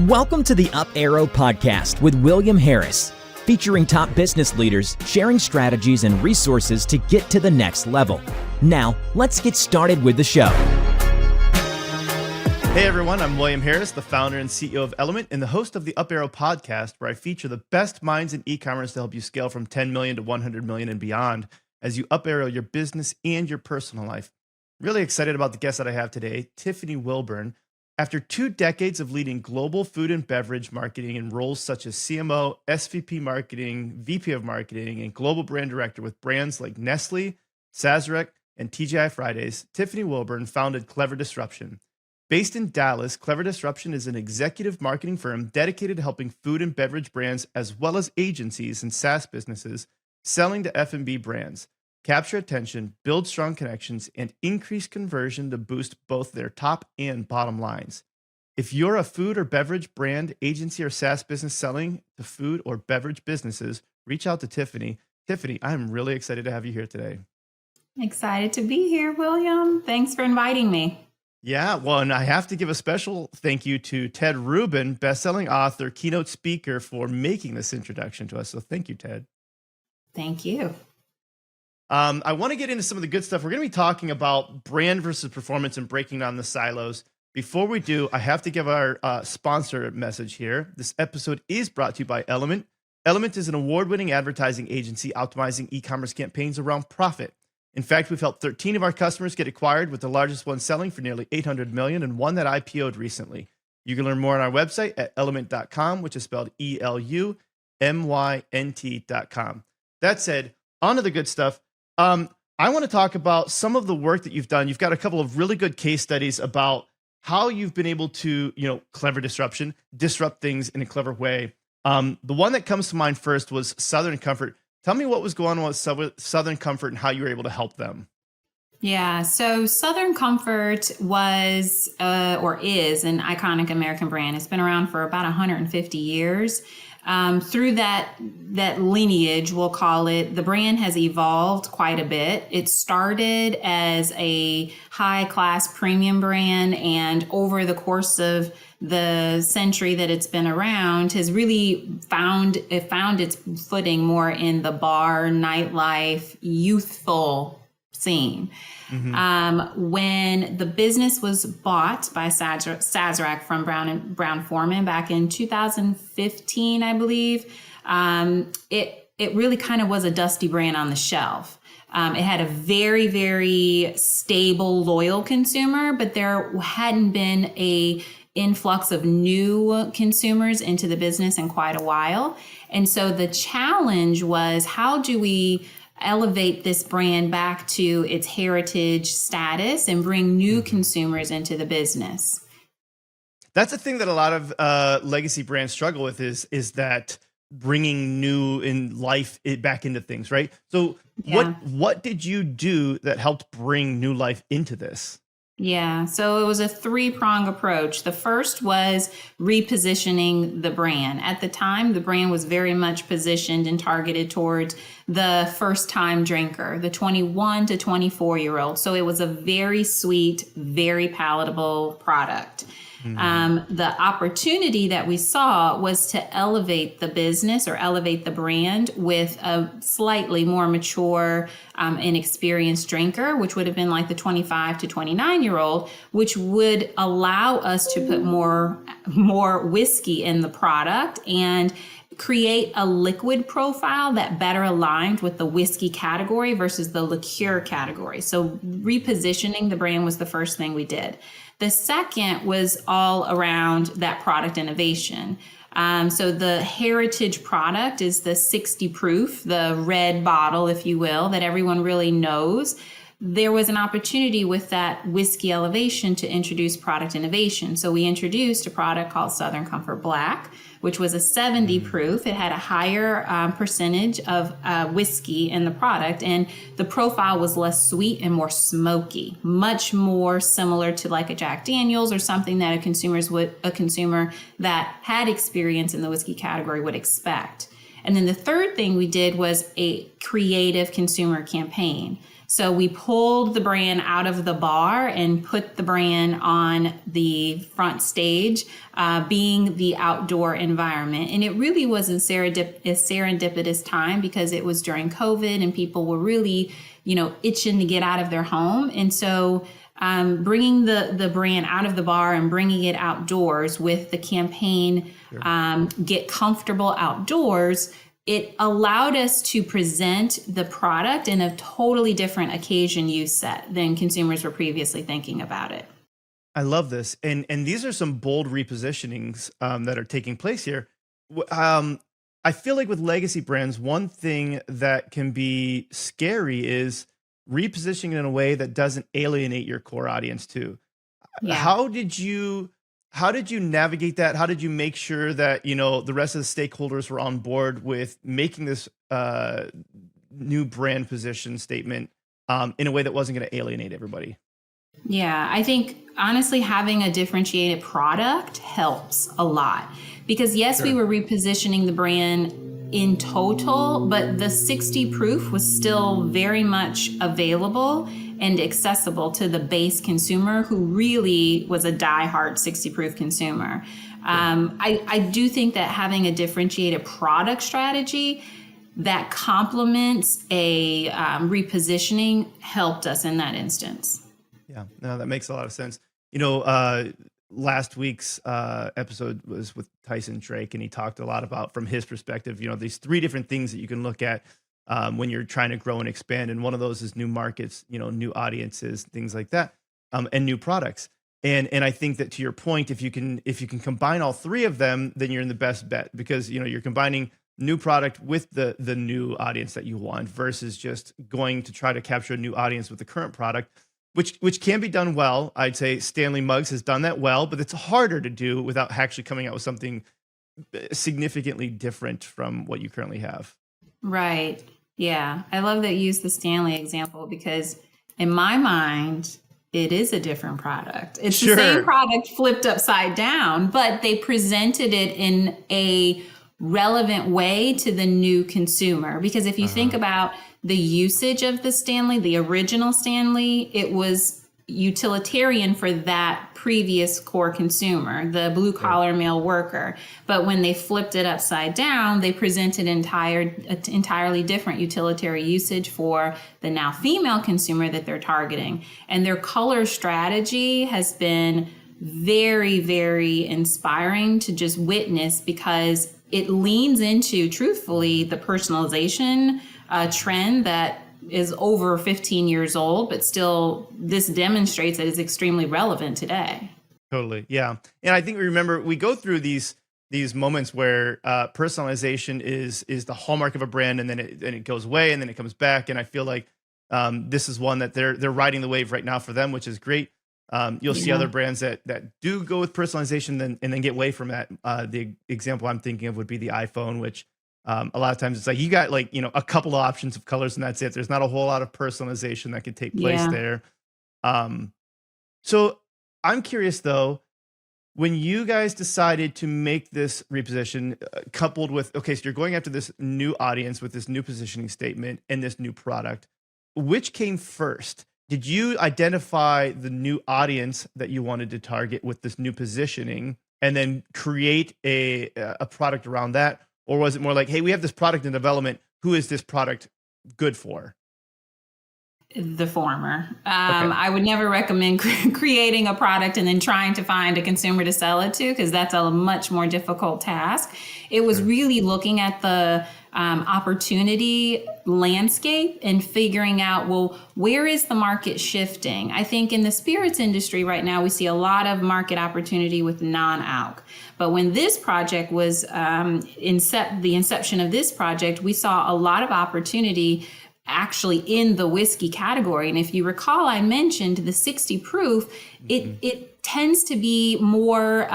Welcome to the Up Arrow Podcast with William Harris, featuring top business leaders sharing strategies and resources to get to the next level. Now, let's get started with the show. Hey everyone, I'm William Harris, the founder and CEO of Element and the host of the Up Arrow Podcast, where I feature the best minds in e-commerce to help you scale from 10 million to 100 million and beyond as you up arrow your business and your personal life. Really excited about the guest that I have today, Tiffany Wilburn. After 2 decades of leading global food and beverage marketing in roles such as CMO, SVP marketing, VP of marketing, and global brand director with brands like Nestle, Sazerac, and TGI Fridays, Tiffany Wilburn founded Clever Disruption. Based in Dallas, Clever Disruption is an executive marketing firm dedicated to helping food and beverage brands as well as agencies and SaaS businesses selling to F&B brands, capture attention, build strong connections, and increase conversion to boost both their top and bottom lines. If you're a food or beverage brand, agency, or SaaS business selling to food or beverage businesses, reach out to Tiffany. Tiffany, I'm really excited to have you here today. Excited to be here, William. Thanks for inviting me. Yeah, well, and I have to give a special thank you to Ted Rubin, best-selling author, keynote speaker, for making this introduction to us. So thank you, Ted. Thank you. I want to get into some of the good stuff. We're going to be talking about brand versus performance and breaking down the silos. Before we do, I have to give our sponsor message here. This episode is brought to you by Element. Element is an award-winning advertising agency optimizing e-commerce campaigns around profit. In fact, we've helped 13 of our customers get acquired, with the largest one selling for nearly $800 million and one that IPO'd recently. You can learn more on our website at element.com, which is spelled ELUMYNT.com. That said, on to the good stuff. I want to talk about some of the work that you've done. You've got a couple of really good case studies about how you've been able to, clever disruption, disrupt things in a clever way. The one that comes to mind first was Southern Comfort. Tell me what was going on with Southern Comfort and how you were able to help them. Yeah, so Southern Comfort was or is an iconic American brand. It's been around for about 150 years. Through that lineage, we'll call it, the brand has evolved quite a bit. It started as a high-class premium brand, and over the course of the century that it's been around, has really found its footing more in the bar, nightlife, youthful scene. Mm-hmm. When the business was bought by Sazerac from Brown Forman back in 2015, I believe, it really kind of was a dusty brand on the shelf. It had a very, very stable, loyal consumer, but there hadn't been a influx of new consumers into the business in quite a while. And so the challenge was, how do we elevate this brand back to its heritage status and bring new consumers into the business? That's the thing that a lot of legacy brands struggle with is that bringing new in life back into things, right? So what did you do that helped bring new life into this? Yeah, so it was a 3-prong approach. The first was repositioning the brand. At the time, the brand was very much positioned and targeted towards the first-time drinker, the 21 to 24-year-old. So it was a very sweet, very palatable product. Mm-hmm. The opportunity that we saw was to elevate the business or elevate the brand with a slightly more mature and experienced drinker, which would have been like the 25 to 29-year-old, which would allow us to put more whiskey in the product and create a liquid profile that better aligned with the whiskey category versus the liqueur category. So repositioning the brand was the first thing we did. The second was all around that product innovation. So the heritage product is the 60 proof, the red bottle, if you will, that everyone really knows. There was an opportunity with that whiskey elevation to introduce product innovation. So we introduced a product called Southern Comfort Black, which was a 70 proof. It had a higher percentage of whiskey in the product, and the profile was less sweet and more smoky, much more similar to like a Jack Daniel's or something that a consumer that had experience in the whiskey category would expect. And then the third thing we did was a creative consumer campaign. So we pulled the brand out of the bar and put the brand on the front stage, being the outdoor environment. And it really was a serendipitous time because it was during COVID and people were really, itching to get out of their home. And so bringing the brand out of the bar and bringing it outdoors with the campaign, Get Comfortable Outdoors, it allowed us to present the product in a totally different occasion use set than consumers were previously thinking about it. I love this. And these are some bold repositionings that are taking place here. I feel like with legacy brands, one thing that can be scary is repositioning in a way that doesn't alienate your core audience too. Yeah. How did you navigate that? How did you make sure that, the rest of the stakeholders were on board with making this new brand position statement in a way that wasn't going to alienate everybody? Yeah, I think honestly, having a differentiated product helps a lot because yes, we were repositioning the brand in total, but the 60 proof was still very much available and accessible to the base consumer who really was a diehard 60 proof consumer. I do think that having a differentiated product strategy that complements a repositioning helped us in that instance. Yeah, no, that makes a lot of sense. Last week's episode was with Tyson Drake, and he talked a lot about, from his perspective, these three different things that you can look at when you're trying to grow and expand. And one of those is new markets, new audiences, things like that, and new products. And I think that, to your point, if you can combine all three of them, then you're in the best bet, because you're combining new product with the new audience that you want versus just going to try to capture a new audience with the current product, which can be done well. I'd say Stanley Muggs has done that well, but it's harder to do without actually coming out with something significantly different from what you currently have. Right. Yeah. I love that you used the Stanley example because in my mind, it is a different product. It's the same product flipped upside down, but they presented it in a relevant way to the new consumer. Because if you think about the usage of the Stanley, the original Stanley, it was utilitarian for that previous core consumer, the blue collar male worker. But when they flipped it upside down, they presented entirely different utilitarian usage for the now female consumer that they're targeting. And their color strategy has been very, very inspiring to just witness because it leans into, truthfully, the personalization trend that is over 15 years old, but still this demonstrates that it's extremely relevant today. Totally. Yeah. And I think we go through these moments where personalization is the hallmark of a brand, and then it goes away and then it comes back. And I feel like this is one that they're riding the wave right now for them, which is great. You'll see other brands that do go with personalization and then get away from that. The example I'm thinking of would be the iPhone, which a lot of times it's like you got a couple of options of colors and that's it. There's not a whole lot of personalization that could take place there. So I'm curious though, when you guys decided to make this reposition, coupled with, so you're going after this new audience with this new positioning statement and this new product, which came first? Did you identify the new audience that you wanted to target with this new positioning and then create a product around that? Or was it more like, hey, we have this product in development. Who is this product good for? The former. I would never recommend creating a product and then trying to find a consumer to sell it to, because that's a much more difficult task. It was really looking at the opportunity landscape and figuring out, well, where is the market shifting? I think in the spirits industry right now, we see a lot of market opportunity with non-alc. But when this project was the inception of this project, we saw a lot of opportunity actually in the whiskey category. And if you recall, I mentioned the 60 proof, it tends to be more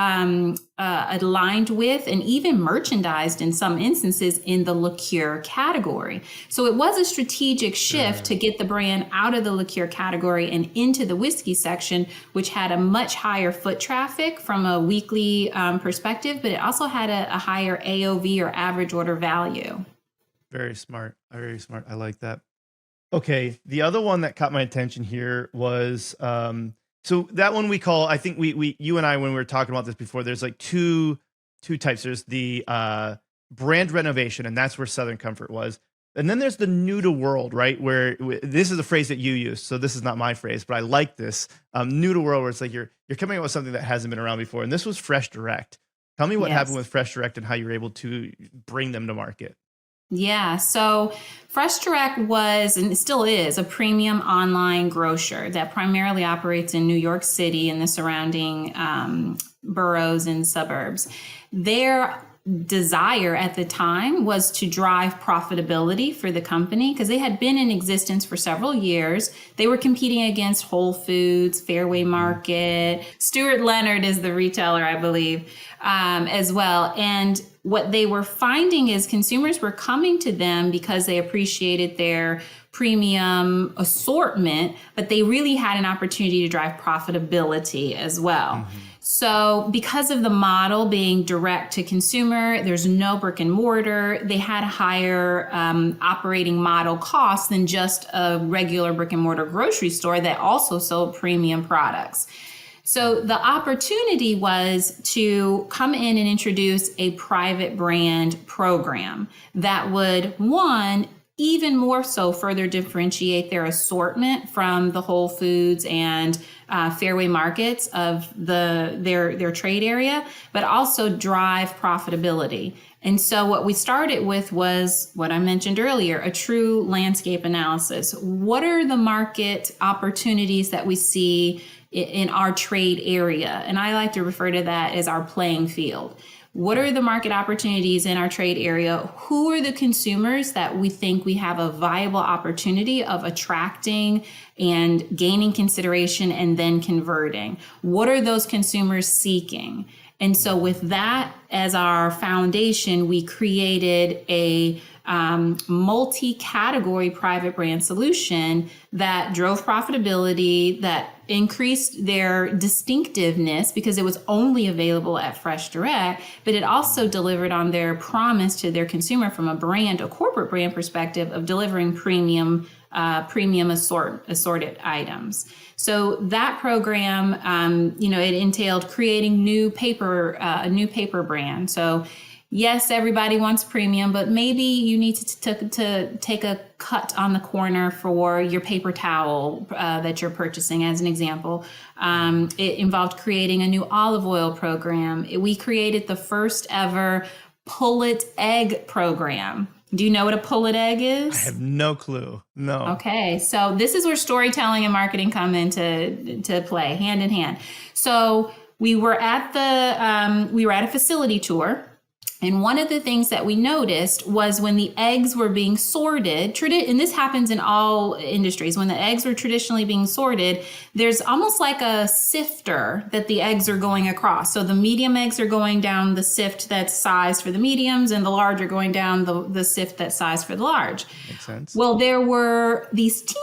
aligned with and even merchandised in some instances in the liqueur category. So it was a strategic shift to get the brand out of the liqueur category and into the whiskey section, which had a much higher foot traffic from a weekly perspective, but it also had a higher AOV or average order value. Very smart. Very smart. I like that. Okay. The other one that caught my attention here was, so that one we call, I think you and I, when we were talking about this before, there's like two types. There's the brand renovation, and that's where Southern Comfort was. And then there's the new to world, right? Where this is a phrase that you use. So this is not my phrase, but I like this new to world, where it's like you're coming up with something that hasn't been around before. And this was Fresh Direct. Tell me what happened with Fresh Direct and how you were able to bring them to market. Yeah, so Fresh Direct was and still is a premium online grocer that primarily operates in New York City and the surrounding boroughs and suburbs. Their desire at the time was to drive profitability for the company because they had been in existence for several years. They were competing against Whole Foods, Fairway Market. Stuart Leonard is the retailer, I believe, as well. And what they were finding is consumers were coming to them because they appreciated their premium assortment, but they really had an opportunity to drive profitability as well. Mm-hmm. So because of the model being direct to consumer, there's no brick and mortar, they had higher operating model costs than just a regular brick and mortar grocery store that also sold premium products. So the opportunity was to come in and introduce a private brand program that would, one, even more so further differentiate their assortment from the Whole Foods and Fairway Markets of their trade area, but also drive profitability. And so what we started with was what I mentioned earlier, a true landscape analysis. What are the market opportunities that we see in our trade area? And I like to refer to that as our playing field. What are the market opportunities in our trade area? Who are the consumers that we think we have a viable opportunity of attracting and gaining consideration and then converting? What are those consumers seeking? And so with that as our foundation, we created a multi-category private brand solution that drove profitability, that increased their distinctiveness because it was only available at Fresh Direct, but it also delivered on their promise to their consumer from a corporate brand perspective of delivering premium assorted items. So that program, it entailed creating a new paper brand. So yes, everybody wants premium, but maybe you need to take a cut on the corner for your paper towel that you're purchasing, as an example. It involved creating a new olive oil program. We created the first ever pullet egg program. Do you know what a pullet egg is? I have no clue. No. Okay, so this is where storytelling and marketing come into play, hand in hand. So we were at a facility tour. And one of the things that we noticed was when the eggs were being sorted, and this happens in all industries, when the eggs were traditionally being sorted, there's almost like a sifter that the eggs are going across. So the medium eggs are going down the sift that's sized for the mediums, and the large are going down the sift that's sized for the large. Makes sense. Well, there were these teeny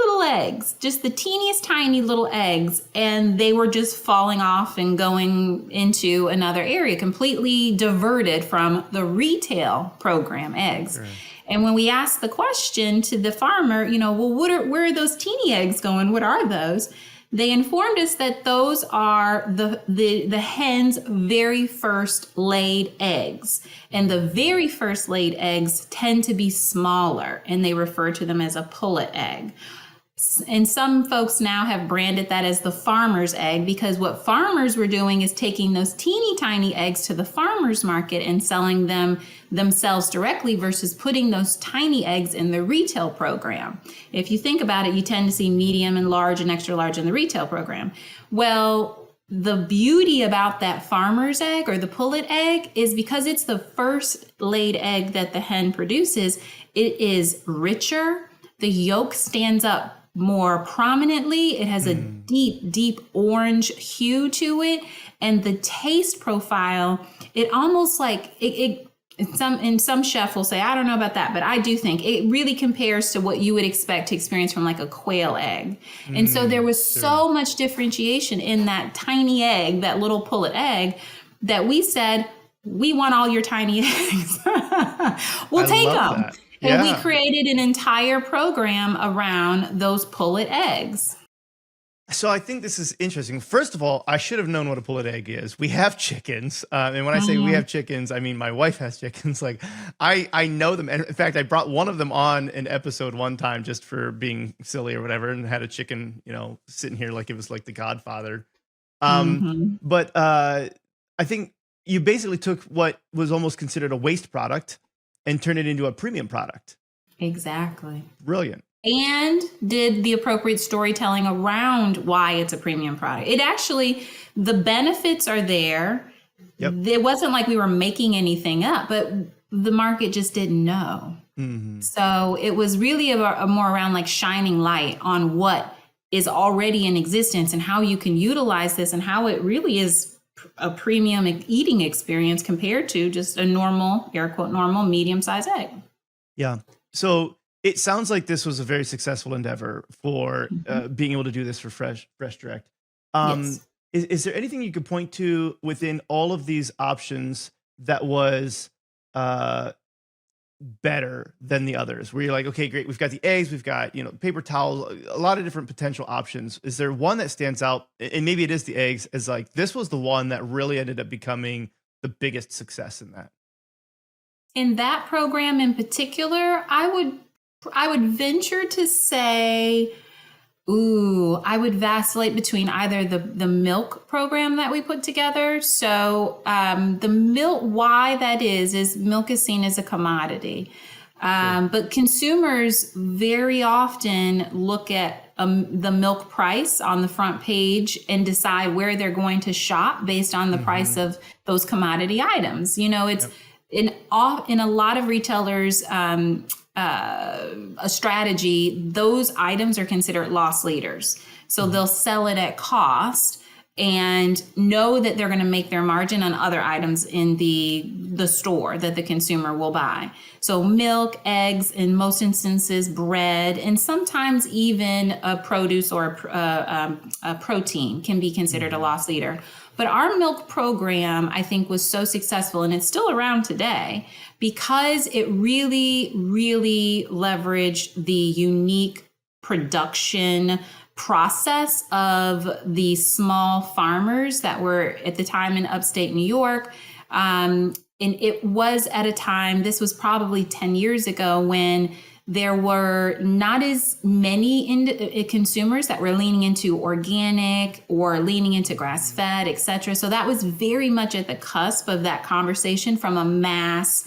little eggs, just the teeniest tiny little eggs, and they were just falling off and going into another area, completely diverted from the retail program eggs. Sure. And when we asked the question to the farmer, where are those teeny eggs going? What are those? They informed us that those are the hen's very first laid eggs. And the very first laid eggs tend to be smaller, and they refer to them as a pullet egg. And some folks now have branded that as the farmer's egg, because what farmers were doing is taking those teeny tiny eggs to the farmer's market and selling them themselves directly versus putting those tiny eggs in the retail program. If you think about it, you tend to see medium and large and extra large in the retail program. Well, the beauty about that farmer's egg or the pullet egg is because it's the first laid egg that the hen produces, it is richer. The yolk stands up more prominently. It has a deep orange hue to it. And the taste profile, it almost like some chef will say, I don't know about that, but I do think it really compares to what you would expect to experience from like a quail egg. And so there was so much differentiation in that tiny egg, that little pullet egg, that we said, we want all your tiny eggs. We'll take them. And we Yeah. created an entire program around those pullet eggs. So I think this is interesting. First of all, I should have known what a pullet egg is. We have chickens, and when I say we Mhm. have chickens, I mean my wife has chickens. Like I know them, and in fact, I brought one of them on an episode one time just for being silly or whatever, and had a chicken, sitting here like it was like the Godfather. Um, Mhm. but I think you basically took what was almost considered a waste product and turned it into a premium product. Exactly. Brilliant. And did the appropriate storytelling around why it's a premium product. It actually, the benefits are there. Yep. It wasn't like we were making anything up, but the market just didn't know. Hmm. So it was really a more around like shining light on what is already in existence and how you can utilize this and how it really is a premium eating experience compared to just a normal, air quote, normal medium-sized egg. Yeah. So it sounds like this was a very successful endeavor for being able to do this for Fresh Direct. Yes. Is there anything you could point to within all of these options that was better than the others? Where you're like, okay, great, we've got the eggs, we've got paper towels, a lot of different potential options. Is there one that stands out? And maybe it is the eggs. As like this was the one that really ended up becoming the biggest success in that. In that program in particular, I would venture to say, I would vacillate between either the milk program that we put together. So the milk, why that is milk is seen as a commodity. But consumers very often look at the milk price on the front page and decide where they're going to shop based on the price of those commodity items. It's in a lot of retailers, a strategy, those items are considered loss leaders. So they'll sell it at cost and know that they're going to make their margin on other items in the store that the consumer will buy. So milk, eggs, in most instances, bread, and sometimes even a produce or a protein can be considered a loss leader. But our milk program, I think, was so successful, and it's still around today, because it really, really leveraged the unique production process of the small farmers that were at the time in upstate New York. And it was at a time, this was probably 10 years ago, when there were not as many consumers that were leaning into organic or leaning into grass-fed, et cetera. So that was very much at the cusp of that conversation from a mass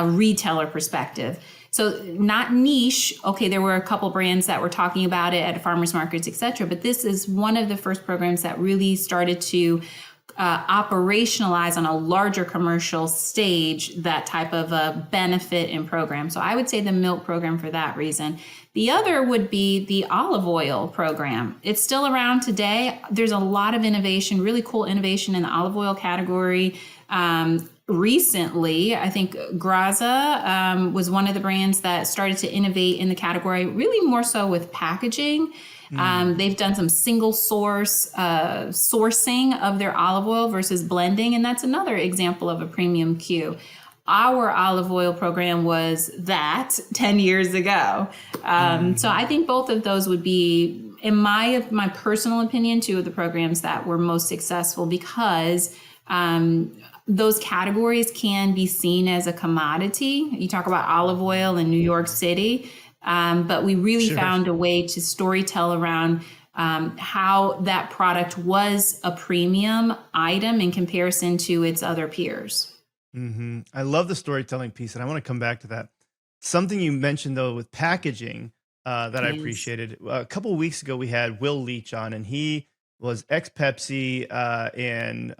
retailer perspective. So not niche. Okay, there were a couple brands that were talking about it at farmers markets, et cetera. But this is one of the first programs that really started to operationalize on a larger commercial stage that type of a benefit and program. So I would say the milk program for that reason. The other would be the olive oil program. It's still around today. There's a lot of innovation, really cool innovation in the olive oil category. Recently, I think Graza was one of the brands that started to innovate in the category, really more so with packaging. They've done some single source sourcing of their olive oil versus blending, and that's another example of a premium Q. Our olive oil program was that 10 years ago. So I think both of those would be, in my personal opinion, two of the programs that were most successful, because those categories can be seen as a commodity. You talk about olive oil in New York City. But we really found a way to storytell around how that product was a premium item in comparison to its other peers. I love the storytelling piece, and I want to come back to that. Something you mentioned, though, with packaging that I appreciated. A couple of weeks ago, we had Will Leach on, and he was ex-Pepsi and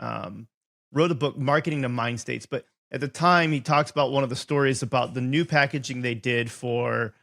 wrote a book, Marketing to Mind States. But at the time, he talks about one of the stories about the new packaging they did for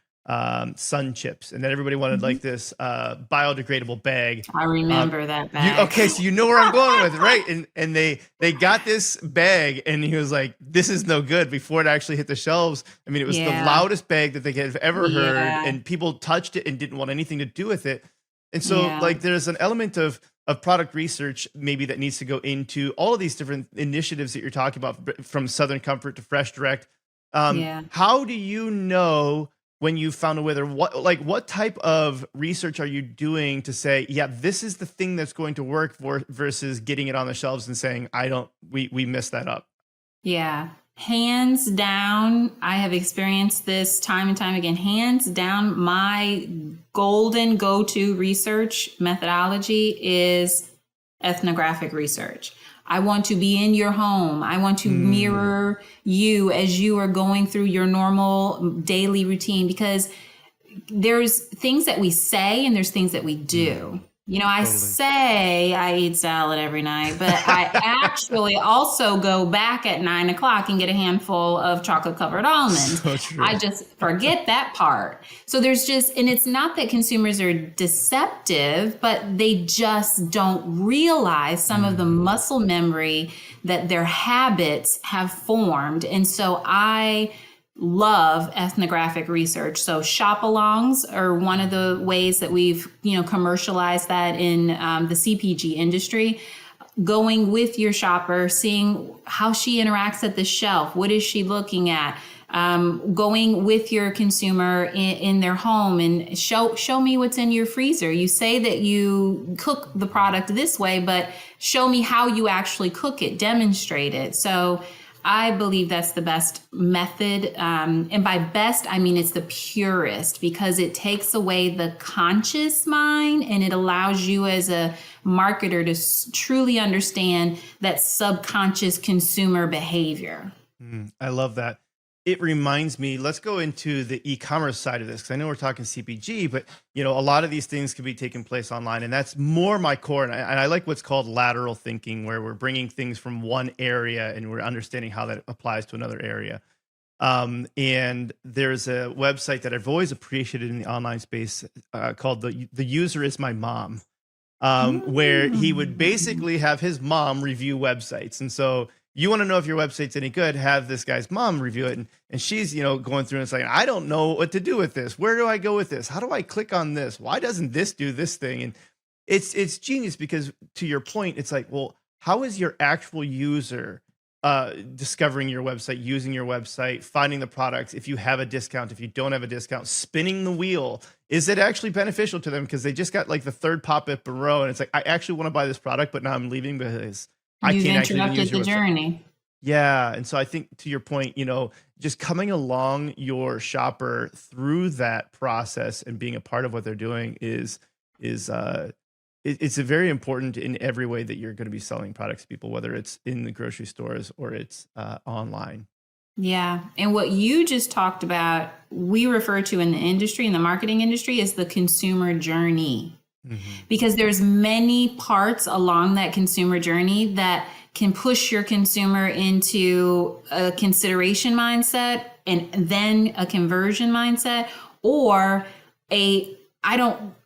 Sun Chips, and then everybody wanted like this biodegradable bag. I remember that bag. Okay, so you know where I'm going with it, right? And they got this bag, and he was like, "This is no good." Before it actually hit the shelves, I mean, it was the loudest bag that they have ever heard, and people touched it and didn't want anything to do with it. And so, like, there's an element of product research maybe that needs to go into all of these different initiatives that you're talking about, from Southern Comfort to Fresh Direct. Yeah. How do you know when you found a winner? What type of research are you doing to say, yeah, this is the thing that's going to work for versus getting it on the shelves and saying, we messed that up? Yeah. Hands down, I have experienced this time and time again. Hands down, my golden go-to research methodology is ethnographic research. I want to be in your home. I want to mirror you as you are going through your normal daily routine, because there's things that we say and there's things that we do. You know, I say I eat salad every night, but I actually also go back at 9 o'clock and get a handful of chocolate covered almonds. So true. I just forget that part. So there's just, and it's not that consumers are deceptive, but they just don't realize some of the muscle memory that their habits have formed. And so I love ethnographic research. So shop-alongs are one of the ways that we've, commercialized that in the CPG industry. Going with your shopper, seeing how she interacts at the shelf. What is she looking at? Going with your consumer in their home and show me what's in your freezer. You say that you cook the product this way, but show me how you actually cook it, demonstrate it. So I believe that's the best method. And by best, I mean it's the purest, because it takes away the conscious mind and it allows you as a marketer to truly understand that subconscious consumer behavior. I love that. It reminds me, let's go into the e-commerce side of this, because I know we're talking CPG, but a lot of these things can be taking place online, and that's more my core. And I like what's called lateral thinking, where we're bringing things from one area and we're understanding how that applies to another area. And there's a website that I've always appreciated in the online space called The User Is My Mom, where he would basically have his mom review websites. And so you want to know if your website's any good, have this guy's mom review it. And she's, going through and saying, I don't know what to do with this. Where do I go with this? How do I click on this? Why doesn't this do this thing? And it's genius, because to your point, it's like, well, how is your actual user discovering your website, using your website, finding the products? If you have a discount, if you don't have a discount, spinning the wheel, is it actually beneficial to them? Because they just got like the third pop-up in a row, and it's like, I actually want to buy this product, but now I'm leaving because You've interrupted the journey. Yeah. And so I think, to your point, just coming along your shopper through that process and being a part of what they're doing is it's a very important in every way that you're going to be selling products to people, whether it's in the grocery stores or it's online. Yeah. And what you just talked about, we refer to in the industry, in the marketing industry, is the consumer journey. Because there's many parts along that consumer journey that can push your consumer into a consideration mindset and then a conversion mindset, or I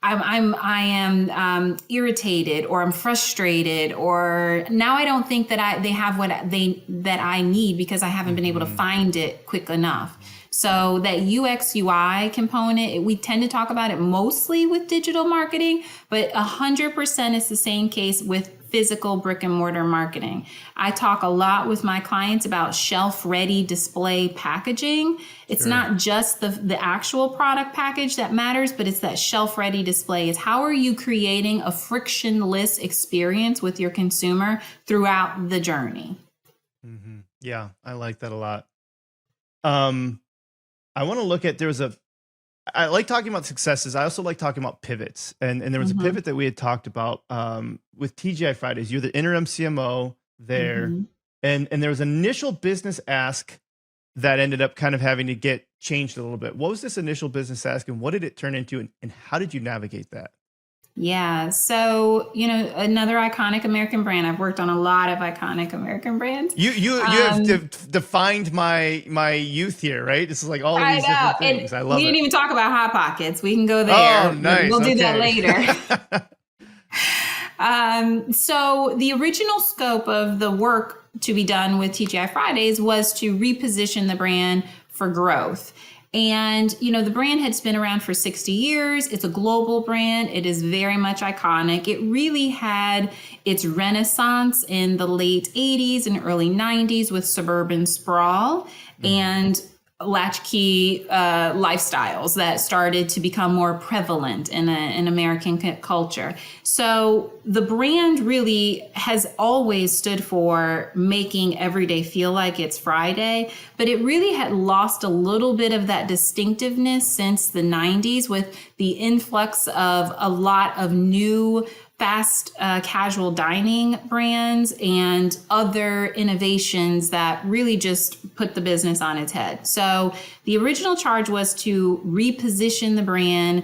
am irritated, or I'm frustrated, or now I don't think that they have that I need because I haven't been able to find it quick enough. So that UX UI component, we tend to talk about it mostly with digital marketing, but 100% is the same case with physical brick and mortar marketing. I talk a lot with my clients about shelf-ready display packaging. It's not just the actual product package that matters, but it's that shelf-ready display. It's how are you creating a frictionless experience with your consumer throughout the journey? Yeah, I like that a lot. I want to look at, I like talking about successes. I also like talking about pivots. And there was a pivot that we had talked about with TGI Fridays. You're the interim CMO there. And there was an initial business ask that ended up kind of having to get changed a little bit. What was this initial business ask, and what did it turn into, and how did you navigate that? Yeah. So, another iconic American brand. I've worked on a lot of iconic American brands. You have defined my youth here, right? This is like all of these different things. I love it. We didn't even talk about Hot Pockets. We can go there. Oh, nice. We'll do that later. So the original scope of the work to be done with TGI Fridays was to reposition the brand for growth. And, the brand had been around for 60 years. It's a global brand. It is very much iconic. It really had its renaissance in the late 80s and early 90s with suburban sprawl. And latchkey lifestyles that started to become more prevalent in American culture. So the brand really has always stood for making every day feel like it's Friday, but it really had lost a little bit of that distinctiveness since the 90s with the influx of a lot of new fast casual dining brands and other innovations that really just put the business on its head. So the original charge was to reposition the brand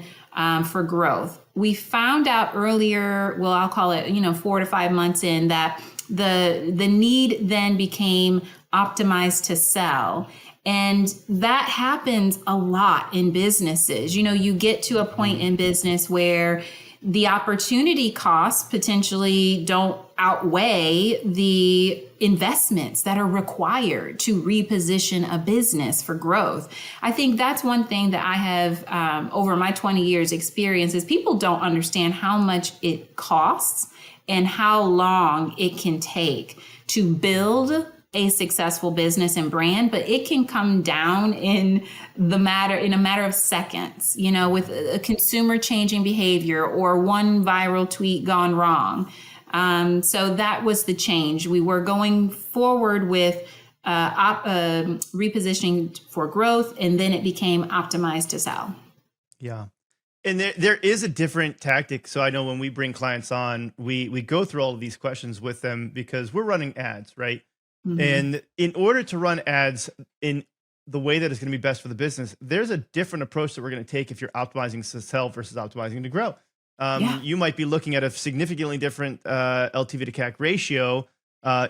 for growth. We found out earlier, well, I'll call it, 4 to 5 months in, that the need then became optimized to sell. And that happens a lot in businesses. You get to a point in business where the opportunity costs potentially don't outweigh the investments that are required to reposition a business for growth. I think that's one thing that I have over my 20 years experience is people don't understand how much it costs and how long it can take to build a successful business and brand, but it can come down in a matter of seconds, with a consumer changing behavior or one viral tweet gone wrong. So that was the change. We were going forward with repositioning for growth, and then it became optimized to sell. Yeah. And there is a different tactic. So I know when we bring clients on, we go through all of these questions with them because we're running ads, right? Mm-hmm. And in order to run ads in the way that is going to be best for the business, there's a different approach that we're going to take if you're optimizing to sell versus optimizing to grow. You might be looking at a significantly different LTV to CAC ratio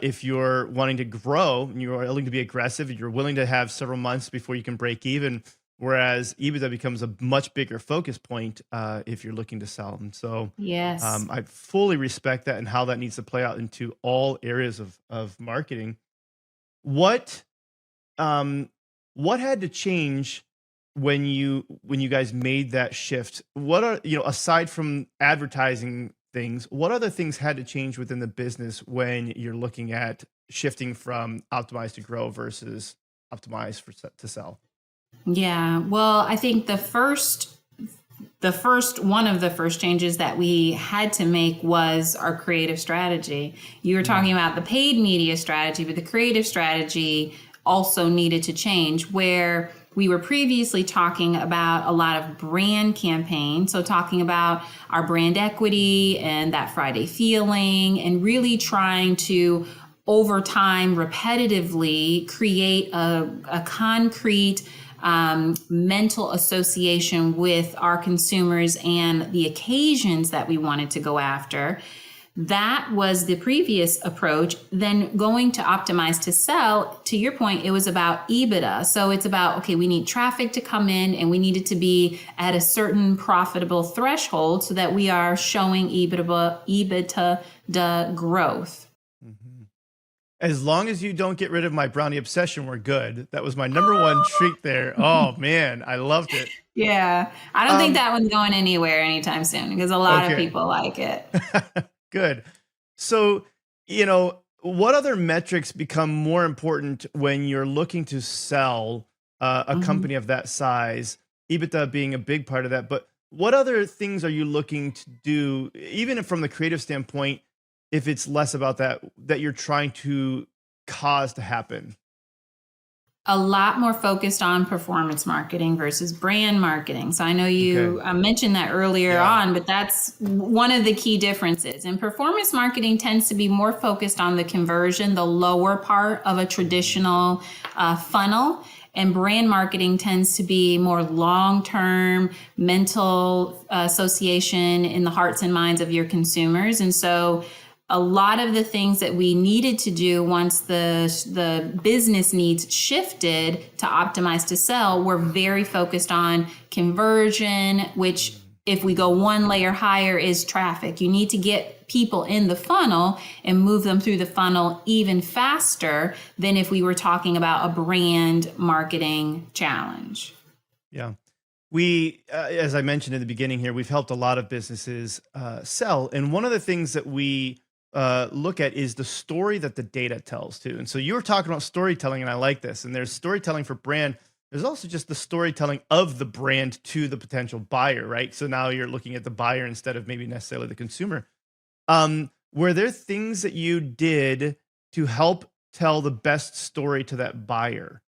if you're wanting to grow and you're willing to be aggressive, and you're willing to have several months before you can break even. Whereas EBITDA becomes a much bigger focus point if you're looking to sell. And so yes, I fully respect that and how that needs to play out into all areas of marketing. What had to change when you guys made that shift? What are, aside from advertising things, what other things had to change within the business when you're looking at shifting from optimize to grow versus optimize to sell? Yeah, well, I think one of the first changes that we had to make was our creative strategy. You were talking about the paid media strategy, but the creative strategy also needed to change, where we were previously talking about a lot of brand campaigns. So talking about our brand equity and that Friday feeling, and really trying to, over time, repetitively create a concrete mental association with our consumers and the occasions that we wanted to go after. That was the previous approach. Then going to optimize to sell, to your point, it was about EBITDA. So it's about, okay, we need traffic to come in and we need it to be at a certain profitable threshold so that we are showing EBITDA growth. As long as you don't get rid of my brownie obsession, we're good. That was my number one treat there. Oh man, I loved it. Yeah. I don't think that one's going anywhere anytime soon because a lot of people like it. Good. So, what other metrics become more important when you're looking to sell a company of that size? EBITDA being a big part of that, but what other things are you looking to do, even from the creative standpoint, if it's less about that you're trying to cause to happen? A lot more focused on performance marketing versus brand marketing. So I know you mentioned that earlier on, but that's one of the key differences. And performance marketing tends to be more focused on the conversion, the lower part of a traditional funnel. And brand marketing tends to be more long-term mental association in the hearts and minds of your consumers. And so a lot of the things that we needed to do once the business needs shifted to optimize to sell were very focused on conversion, which if we go one layer higher is traffic. You need to get people in the funnel and move them through the funnel even faster than if we were talking about a brand marketing challenge. Yeah. We, as I mentioned in the beginning here, we've helped a lot of businesses sell. And one of the things that we look at is the story that the data tells too. And so you were talking about storytelling, and I like this. And there's storytelling for brand. there's also just the storytelling of the brand to the potential buyer, right? So now you're looking at the buyer instead of maybe necessarily the consumer. Were there things that you did to help tell the best story to that buyer?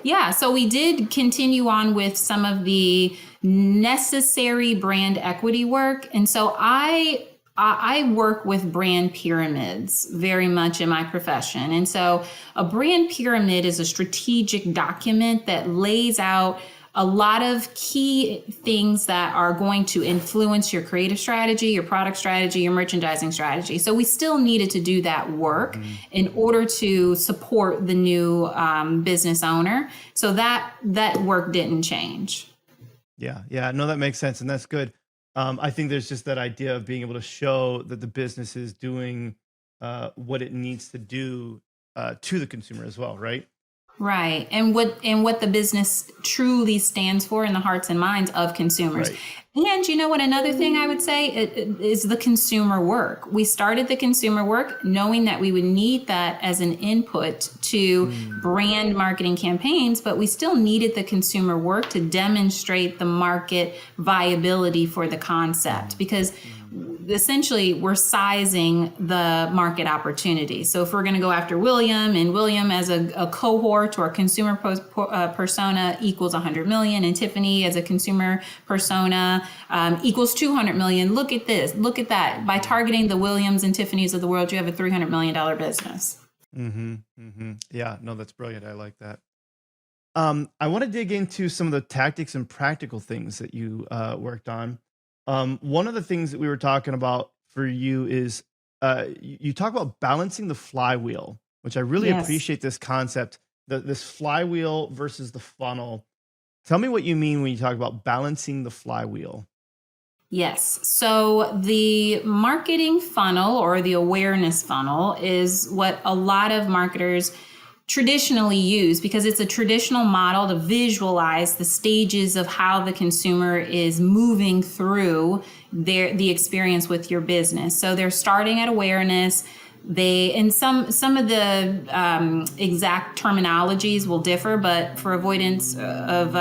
Yeah, so we did continue on with some of the necessary brand equity work. And so I work with brand pyramids very much in my profession. And so a brand pyramid is a strategic document that lays out a lot of key things that are going to influence your creative strategy, your product strategy, your merchandising strategy. So we still needed to do that work in order to support the new business owner. So that work didn't change. Yeah, yeah, no, that makes sense, and that's good. I think there's just that idea of being able to show that the business is doing what it needs to do to the consumer as well, right? Right. And what the business truly stands for in the hearts and minds of consumers. Right. And you know what, another thing I would say is the consumer work. We started the consumer work knowing that we would need that as an input to brand marketing campaigns, but we still needed the consumer work to demonstrate the market viability for the concept, because essentially we're sizing the market opportunity. So if we're going to go after William, and William as a cohort or consumer persona equals 100 million, and Tiffany as a consumer persona equals 200 million. Look at this, look at that. By targeting the Williams and Tiffany's of the world, you have a $300 million business. Yeah, no, that's brilliant. I like that. I want to dig into some of the tactics and practical things that you worked on. One of the things that we were talking about for you is you talk about balancing the flywheel, which I really Yes. appreciate this concept, this flywheel versus the funnel. Tell me what you mean when you talk about balancing the flywheel. Yes. So the marketing funnel or the awareness funnel is what a lot of marketers traditionally use, because it's a traditional model to visualize the stages of how the consumer is moving through the experience with your business. So they're starting at awareness. And some of the exact terminologies will differ, but for avoidance of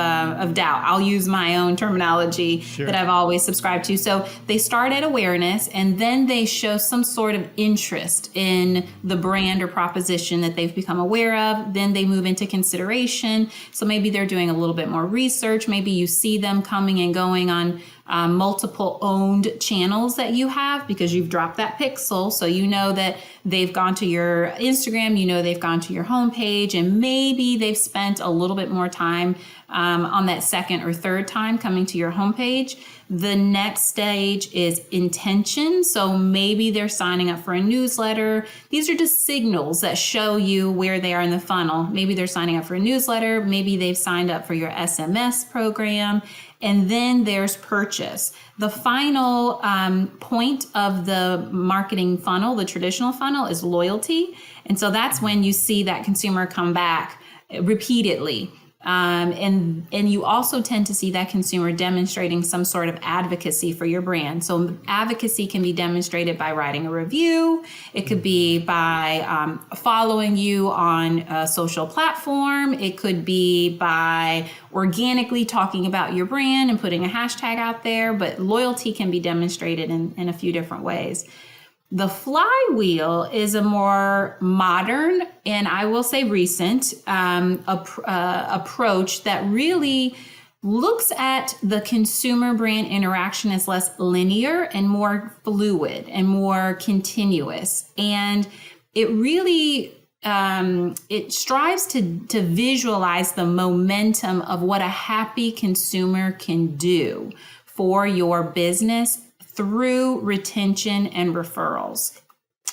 doubt, I'll use my own terminology that I've always subscribed to. So they start at awareness, and then they show some sort of interest in the brand or proposition that they've become aware of. Then they move into consideration. So maybe they're doing a little bit more research. Maybe you see them coming and going on multiple owned channels that you have, because you've dropped that pixel. So you know that they've gone to your Instagram, you know they've gone to your homepage, and maybe they've spent a little bit more time on that second or third time coming to your homepage. The next stage is intention. So maybe they're signing up for a newsletter. These are just signals that show you where they are in the funnel. Maybe they're signing up for a newsletter. Maybe they've signed up for your SMS program. And then there's purchase. The final point of the marketing funnel, the traditional funnel, is loyalty. And so that's when you see that consumer come back repeatedly. And you also tend to see that consumer demonstrating some sort of advocacy for your brand. So advocacy can be demonstrated by writing a review. It could be by following you on a social platform. It could be by organically talking about your brand and putting a hashtag out there. But loyalty can be demonstrated in a few different ways. The flywheel is a more modern, and I will say recent, approach that really looks at the consumer brand interaction as less linear and more fluid and more continuous. And it really it strives to visualize the momentum of what a happy consumer can do for your business through retention and referrals.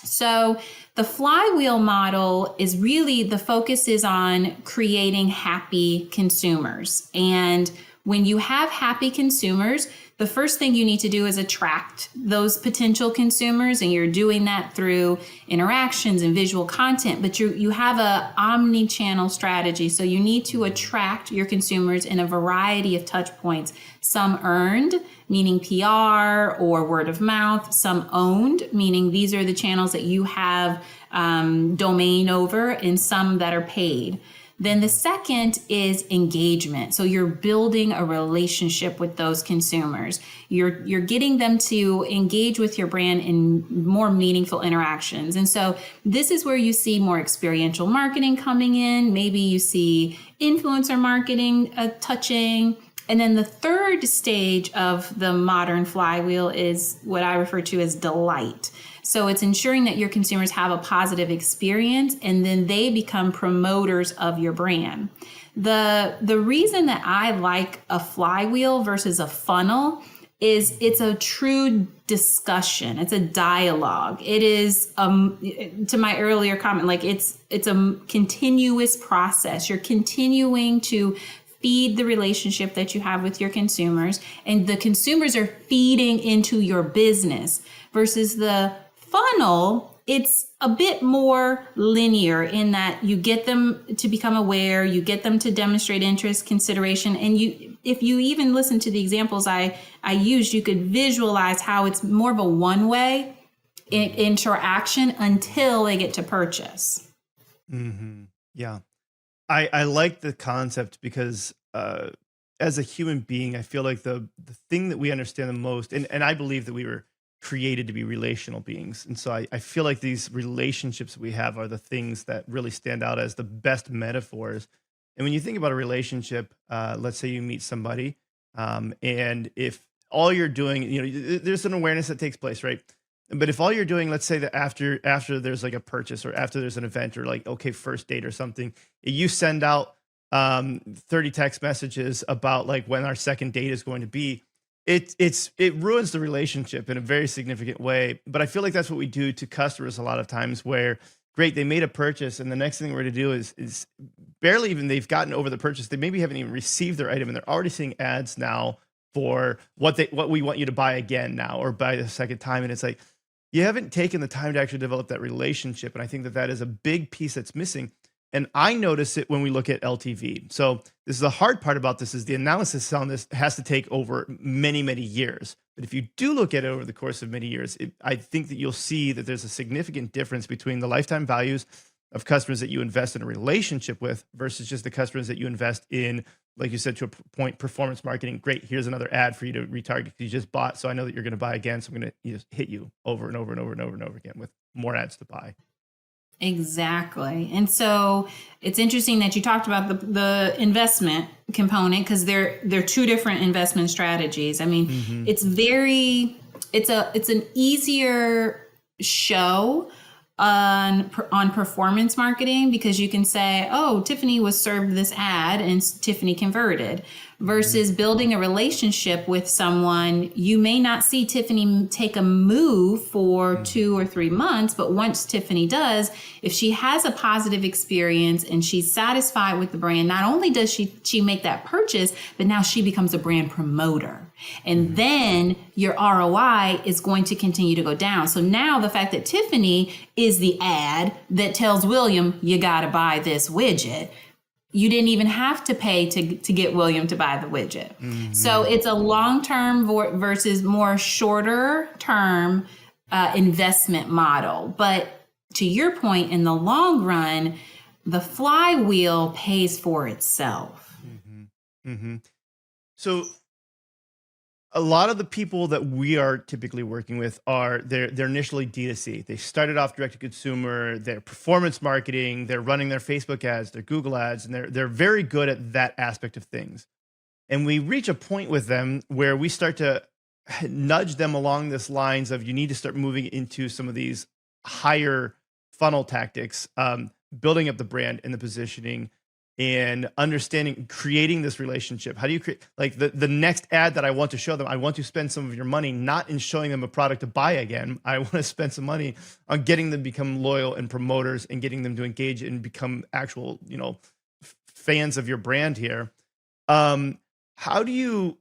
So the flywheel model is really, the focus is on creating happy consumers. And when you have happy consumers, the first thing you need to do is attract those potential consumers, and you're doing that through interactions and visual content, but you have a omni-channel strategy. So you need to attract your consumers in a variety of touch points, some earned, meaning PR or word of mouth, some owned, meaning these are the channels that you have domain over, and some that are paid. Then the second is engagement. So you're building a relationship with those consumers. You're getting them to engage with your brand in more meaningful interactions. And so this is where you see more experiential marketing coming in. Maybe you see influencer marketing touching. And then the third stage of the modern flywheel is what I refer to as delight. So it's ensuring that your consumers have a positive experience and then they become promoters of your brand. The reason that I like a flywheel versus a funnel is it's a true discussion. It's a dialogue. It is, to my earlier comment, like it's a continuous process. You're continuing to feed the relationship that you have with your consumers, and the consumers are feeding into your business versus the funnel. It's a bit more linear in that you get them to become aware, you get them to demonstrate interest, consideration, and if you even listen to the examples I used, you could visualize how it's more of a one-way interaction until they get to purchase. Mm-hmm. Yeah. I like the concept because as a human being, I feel like the thing that we understand the most, and I believe that we were created to be relational beings. And so I feel like these relationships we have are the things that really stand out as the best metaphors. And when you think about a relationship, let's say you meet somebody, and if all you're doing, there's an awareness that takes place, right? But if all you're doing, let's say that after there's like a purchase or after there's an event or like, okay, first date or something, you send out 30 text messages about like when our second date is going to be, it ruins the relationship in a very significant way. But I feel like that's what we do to customers a lot of times where, great, they made a purchase and the next thing we're to do is barely even they've gotten over the purchase. They maybe haven't even received their item and they're already seeing ads now for what we want you to buy again now or buy the second time. And it's like, you haven't taken the time to actually develop that relationship. And I think that is a big piece that's missing. And I notice it when we look at LTV. So this is the hard part about this is the analysis on this has to take over many, many years. But if you do look at it over the course of many years, I think that you'll see that there's a significant difference between the lifetime values of customers that you invest in a relationship with versus just the customers that you invest in, like you said, to a point, performance marketing. Great, here's another ad for you to retarget. You just bought, so I know that you're going to buy again. So I'm going to just hit you over and over and over and over and over again with more ads to buy. Exactly. And so it's interesting that you talked about the investment component because they're two different investment strategies. I mean, it's an easier show on performance marketing because you can say, oh, Tiffany was served this ad and Tiffany converted, versus building a relationship with someone. You may not see Tiffany take a move for 2 or 3 months, but once Tiffany does, if she has a positive experience and she's satisfied with the brand, not only does she make that purchase, but now she becomes a brand promoter. And then your ROI is going to continue to go down. So now the fact that Tiffany is the ad that tells William, you got to buy this widget, you didn't even have to pay to get William to buy the widget. So it's a long-term versus more shorter-term investment model. But to your point, in the long run, the flywheel pays for itself. So a lot of the people that we are typically working with they're initially D2C. They started off direct to consumer, they're performance marketing, they're running their Facebook ads, their Google ads, and they're very good at that aspect of things. And we reach a point with them where we start to nudge them along this lines of you need to start moving into some of these higher funnel tactics, building up the brand and the positioning, and understanding, creating this relationship. How do you create, like the next ad that I want to show them, I want to spend some of your money, not in showing them a product to buy again. I want to spend some money on getting them to become loyal and promoters and getting them to engage and become actual, fans of your brand here. How do you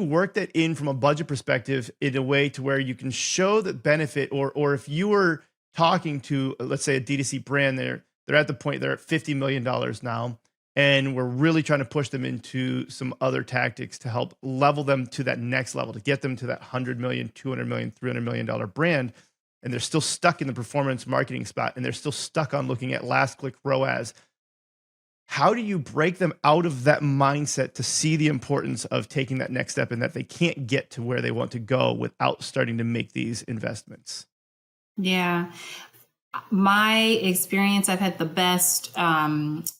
work that in from a budget perspective in a way to where you can show the benefit, or if you were talking to, let's say, a D2C brand, they're at the point they're at $50 million now, and we're really trying to push them into some other tactics to help level them to that next level, to get them to that $100 million, $200 million, $300 million brand. And they're still stuck in the performance marketing spot, and they're still stuck on looking at last click ROAS. how do you break them out of that mindset to see the importance of taking that next step and that they can't get to where they want to go without starting to make these investments? Yeah. My experience, I've had the best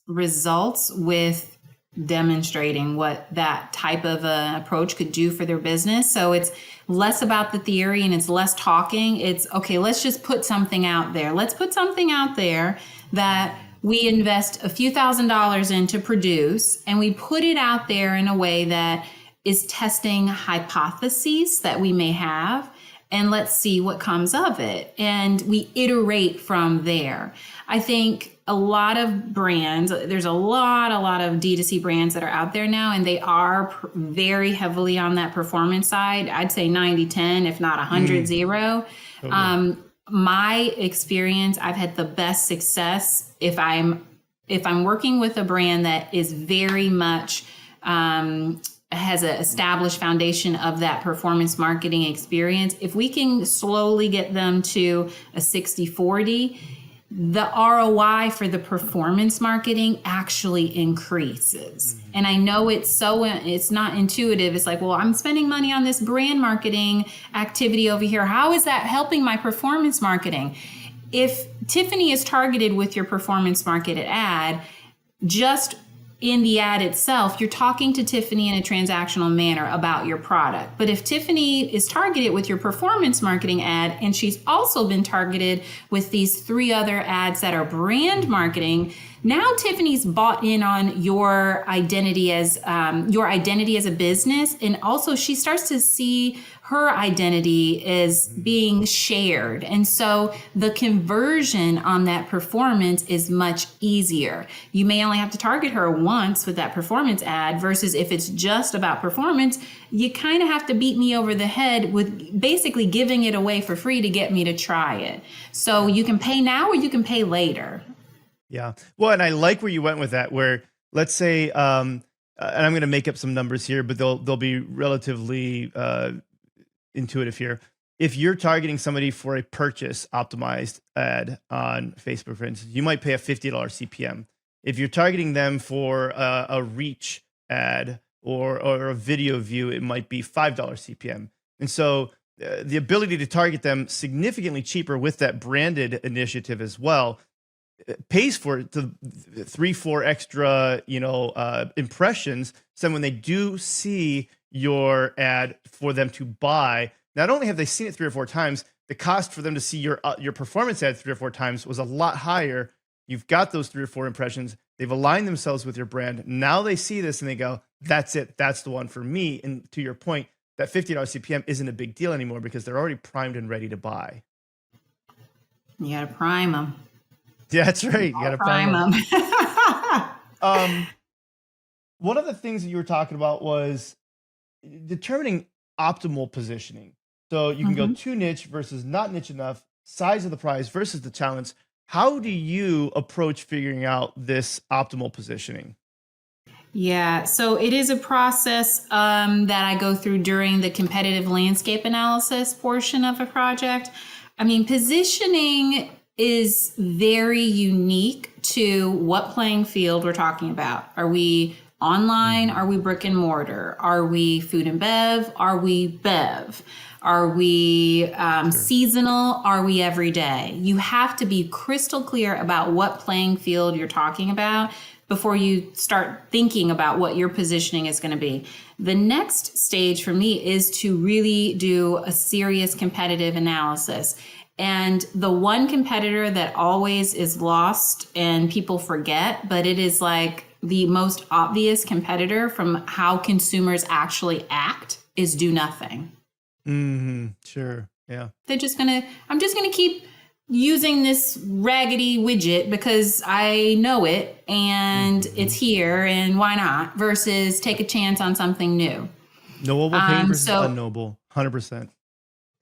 results with demonstrating what that type of approach could do for their business. So it's less about the theory and it's less talking. It's okay, let's just put something out there. Let's put something out there that we invest a few $1,000s in to produce, and we put it out there in a way that is testing hypotheses that we may have, and let's see what comes of it. And we iterate from there. I think a lot of brands, there's a lot of D2C brands that are out there now, and they are very heavily on that performance side. I'd say 90-10, if not 100-0. Totally. My experience, I've had the best success if I'm working with a brand that is very much has an established foundation of that performance marketing experience. If we can slowly get them to a 60-40, the ROI for the performance marketing actually increases. Mm-hmm. And I know it's not intuitive. It's like, well, I'm spending money on this brand marketing activity over here. How is that helping my performance marketing? If Tiffany is targeted with your performance marketed ad, just in the ad itself, you're talking to Tiffany in a transactional manner about your product. But if Tiffany is targeted with your performance marketing ad, and she's also been targeted with these 3 other ads that are brand marketing, now Tiffany's bought in on your identity as a business. And also she starts to see her identity as being shared. And so the conversion on that performance is much easier. You may only have to target her once with that performance ad versus if it's just about performance, you kind of have to beat me over the head with basically giving it away for free to get me to try it. So you can pay now or you can pay later. Yeah. Well, and I like where you went with that, where let's say, and I'm going to make up some numbers here, but they'll be relatively intuitive here. If you're targeting somebody for a purchase optimized ad on Facebook, for instance, you might pay a $50 CPM. If you're targeting them for a reach ad or a video view, it might be $5 CPM. And so the ability to target them significantly cheaper with that branded initiative as well pays for the 3-4 extra, impressions. So when they do see your ad for them to buy, not only have they seen it 3 or 4 times, the cost for them to see your performance ad 3 or 4 times was a lot higher. You've got those 3 or 4 impressions. They've aligned themselves with your brand. Now they see this and they go, that's it. That's the one for me. And to your point, that $50 CPM isn't a big deal anymore because they're already primed and ready to buy. You got to prime them. Yeah, that's right. You got to prime them. One of the things that you were talking about was determining optimal positioning. So you can go too niche versus not niche enough, size of the prize versus the challenge. How do you approach figuring out this optimal positioning? Yeah, so it is a process that I go through during the competitive landscape analysis portion of a project. I mean, positioning is very unique to what playing field we're talking about. Are we online? Are we brick and mortar? Are we food and bev? Are we bev? Are we seasonal? Are we everyday? You have to be crystal clear about what playing field you're talking about before you start thinking about what your positioning is going to be. The next stage for me is to really do a serious competitive analysis. And the one competitor that always is lost and people forget, but it is like the most obvious competitor from how consumers actually act, is do nothing. Mm-hmm. Sure. Yeah. I'm just gonna keep using this raggedy widget because I know it and it's here and why not, versus take a chance on something new. Knowable pain versus unknowable. 100%.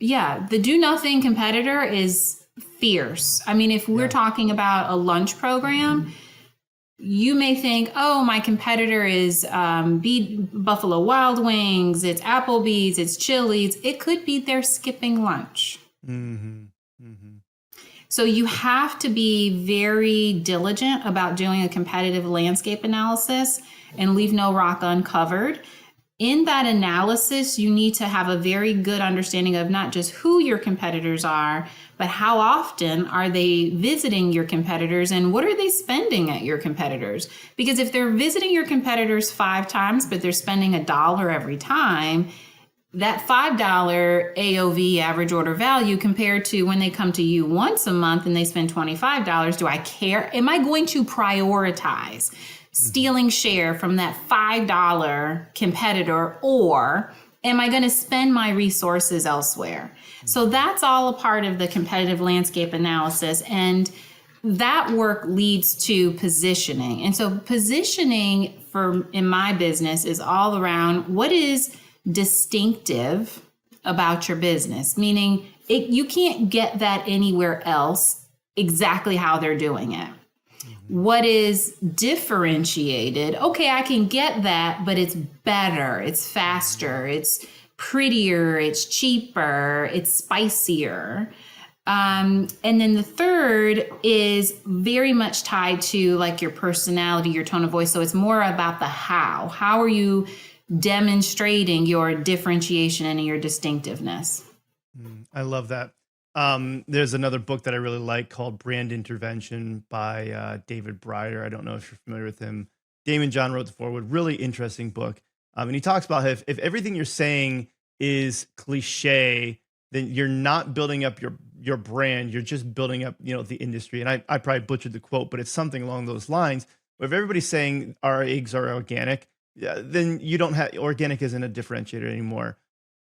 Yeah, the do nothing competitor is fierce. I mean, if we're talking about a lunch program, you may think, oh, my competitor is Buffalo Wild Wings, it's Applebee's, it's Chili's. It could be they're skipping lunch. So you have to be very diligent about doing a competitive landscape analysis and leave no rock uncovered. In that analysis, you need to have a very good understanding of not just who your competitors are, but how often are they visiting your competitors and what are they spending at your competitors? Because if they're visiting your competitors 5 times, but they're spending $1 every time, that $5 AOV, average order value, compared to when they come to you once a month and they spend $25, do I care? Am I going to prioritize stealing share from that $5 competitor, or am I going to spend my resources elsewhere? So that's all a part of the competitive landscape analysis. And that work leads to positioning. And so positioning in my business is all around what is distinctive about your business, meaning you can't get that anywhere else exactly how they're doing it. What is differentiated? Okay, I can get that, but it's better, it's faster, it's prettier, it's cheaper, it's spicier. And then the third is very much tied to like your personality, your tone of voice. So it's more about the how. How are you demonstrating your differentiation and your distinctiveness? I love that. There's another book that I really like called Brand Intervention by David Breyer. I don't know if you're familiar with him. Damon John wrote the foreword. Really interesting book. And he talks about if everything you're saying is cliche, then you're not building up your brand. You're just building up, the industry. And I probably butchered the quote, but it's something along those lines. If everybody's saying our eggs are organic, then you don't have organic isn't a differentiator anymore.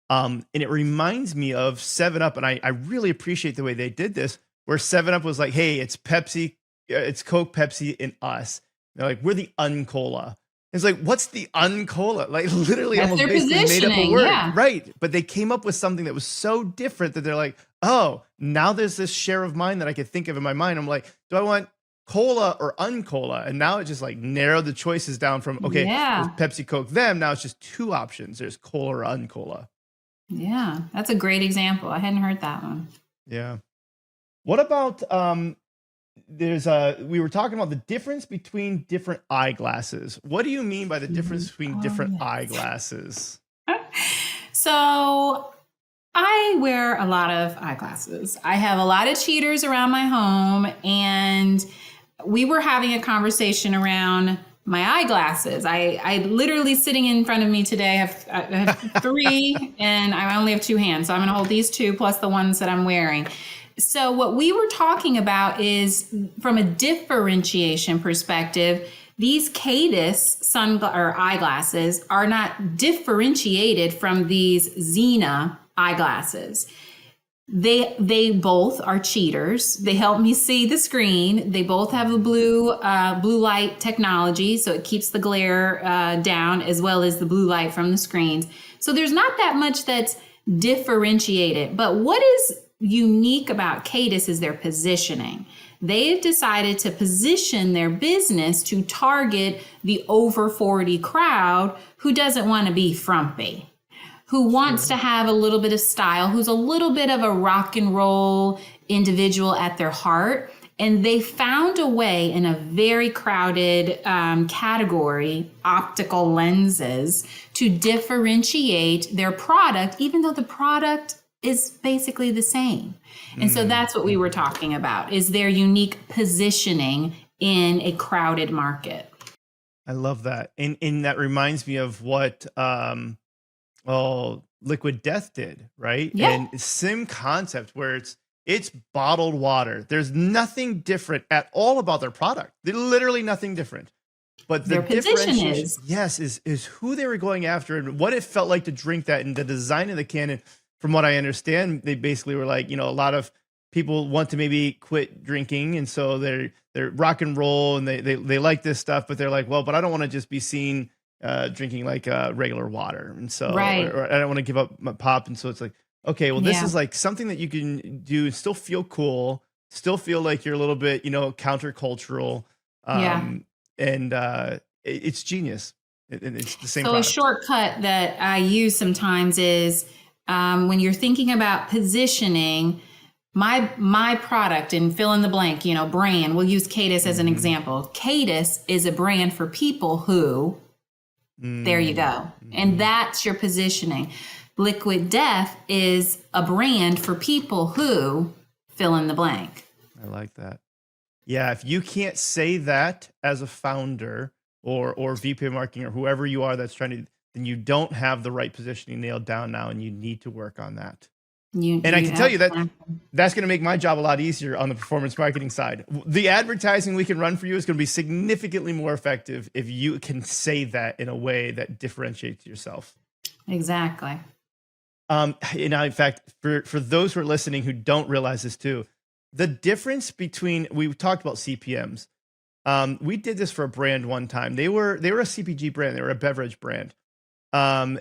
And it reminds me of 7-Up, and I really appreciate the way they did this, where 7-Up was like, hey, it's Pepsi, it's Coke, Pepsi, and us. They're like, we're the Uncola. It's like, what's the Uncola? Like literally That's almost their basically made up a word. yeah. Right. But they came up with something that was so different that they're like, oh, now there's this share of mine that I could think of in my mind. I'm like, do I want cola or Uncola? And now it just like narrowed the choices down from, okay, there's Pepsi, Coke, them. Now it's just 2 options. There's cola or Uncola. Yeah, that's a great example. I hadn't heard that one. Yeah. What about we were talking about the difference between different eyeglasses. What do you mean by the difference between different eyeglasses? So I wear a lot of eyeglasses. I have a lot of cheaters around my home, and we were having a conversation around my eyeglasses. I literally sitting in front of me today, I have 3 and I only have 2 hands. So I'm going to hold these 2 plus the ones that I'm wearing. So what we were talking about is from a differentiation perspective, these Cadis eyeglasses are not differentiated from these Xena eyeglasses. They both are cheaters. They help me see the screen. They both have the blue light technology, so it keeps the glare down as well as the blue light from the screens. So there's not that much that's differentiated. But what is unique about Cadis is their positioning. They've decided to position their business to target the over 40 crowd who doesn't want to be frumpy, who wants to have a little bit of style, who's a little bit of a rock and roll individual at their heart. And they found a way in a very crowded category, optical lenses, to differentiate their product, even though the product is basically the same. And so that's what we were talking about, is their unique positioning in a crowded market. I love that. And that reminds me of what Liquid Death did, right? Yeah. And same concept where it's bottled water. There's nothing different at all about their product. They're literally nothing different. But the Their position is who they were going after and what it felt like to drink that, and the design of the can. And from what I understand, they basically were like, a lot of people want to maybe quit drinking, and so they're rock and roll and they like this stuff, but they're like, well, but I don't want to just be seen drinking like regular water, and so Right. or I don't want to give up my pop, and so it's like, okay, well, this is like something that you can do and still feel cool, still feel like you're a little bit countercultural, and it's genius. It's the same. So product. a shortcut that I use sometimes is when you're thinking about positioning, my product and fill in the blank, brand. We'll use Cadis as an example. Cadis is a brand for people who, there you go. And that's your positioning. Liquid Death is a brand for people who fill in the blank. I like that. Yeah, if you can't say that as a founder or VP of marketing or whoever you are that's trying to, then you don't have the right positioning nailed down now, and you need to work on that. I can tell you that that's going to make my job a lot easier on the performance marketing side. The advertising we can run for you is going to be significantly more effective if you can say that in a way that differentiates yourself. Exactly. In fact, for those who are listening who don't realize this too, the difference between, we talked about CPMs. We did this for a brand one time. They were a CPG brand. They were a beverage brand. And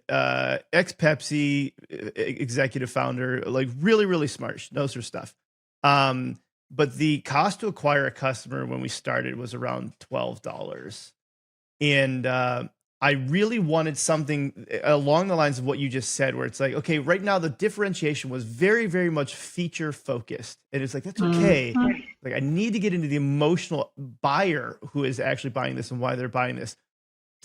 ex-Pepsi executive founder, like really, really smart. She knows her stuff. But the cost to acquire a customer when we started was around $12. And I really wanted something along the lines of what you just said, where it's like, okay, right now the differentiation was very, very much feature focused. And it's like, that's okay. Like, I need to get into the emotional buyer who is actually buying this and why they're buying this.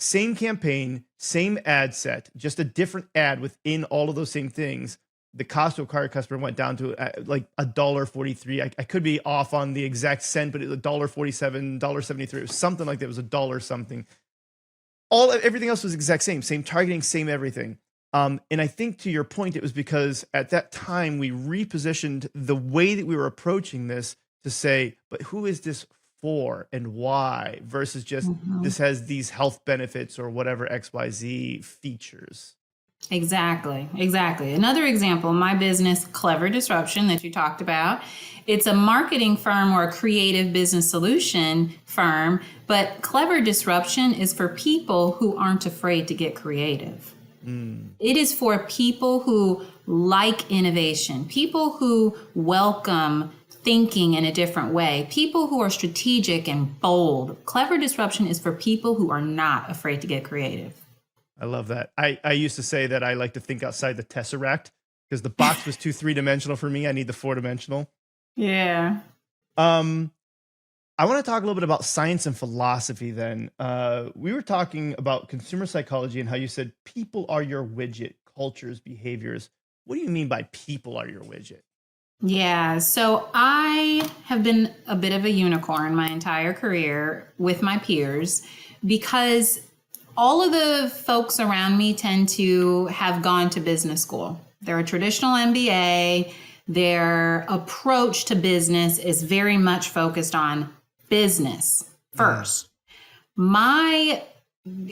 Same campaign, same ad set, just a different ad within all of those same things. The cost to acquire a customer went down to like $1.43. I could be off on the exact cent, but it was $1.47, $1.73. It was something like that. It was $1 something. Everything else was exact same targeting, same everything. And I think to your point, it was because at that time we repositioned the way that we were approaching this to say, but who is this for and why, versus just this has these health benefits or whatever XYZ features. Exactly. Another example, my business, Clever Disruption, that you talked about, it's a marketing firm or a creative business solution firm, but Clever Disruption is for people who aren't afraid to get creative. It is for people who like innovation, people who welcome thinking in a different way, people who are strategic and bold. Clever Disruption is for people who are not afraid to get creative. I love that. I used to say that I like to think outside the Tesseract because the box was too three-dimensional for me. I need the four-dimensional. Yeah. I want to talk a little bit about science and philosophy then. We were talking about consumer psychology and how you said people are your widget, cultures, behaviors. What do you mean by people are your widget? Yeah, so I have been a bit of a unicorn my entire career with my peers because all of the folks around me tend to have gone to business school. They're a traditional MBA. Their approach to business is very much focused on business first. My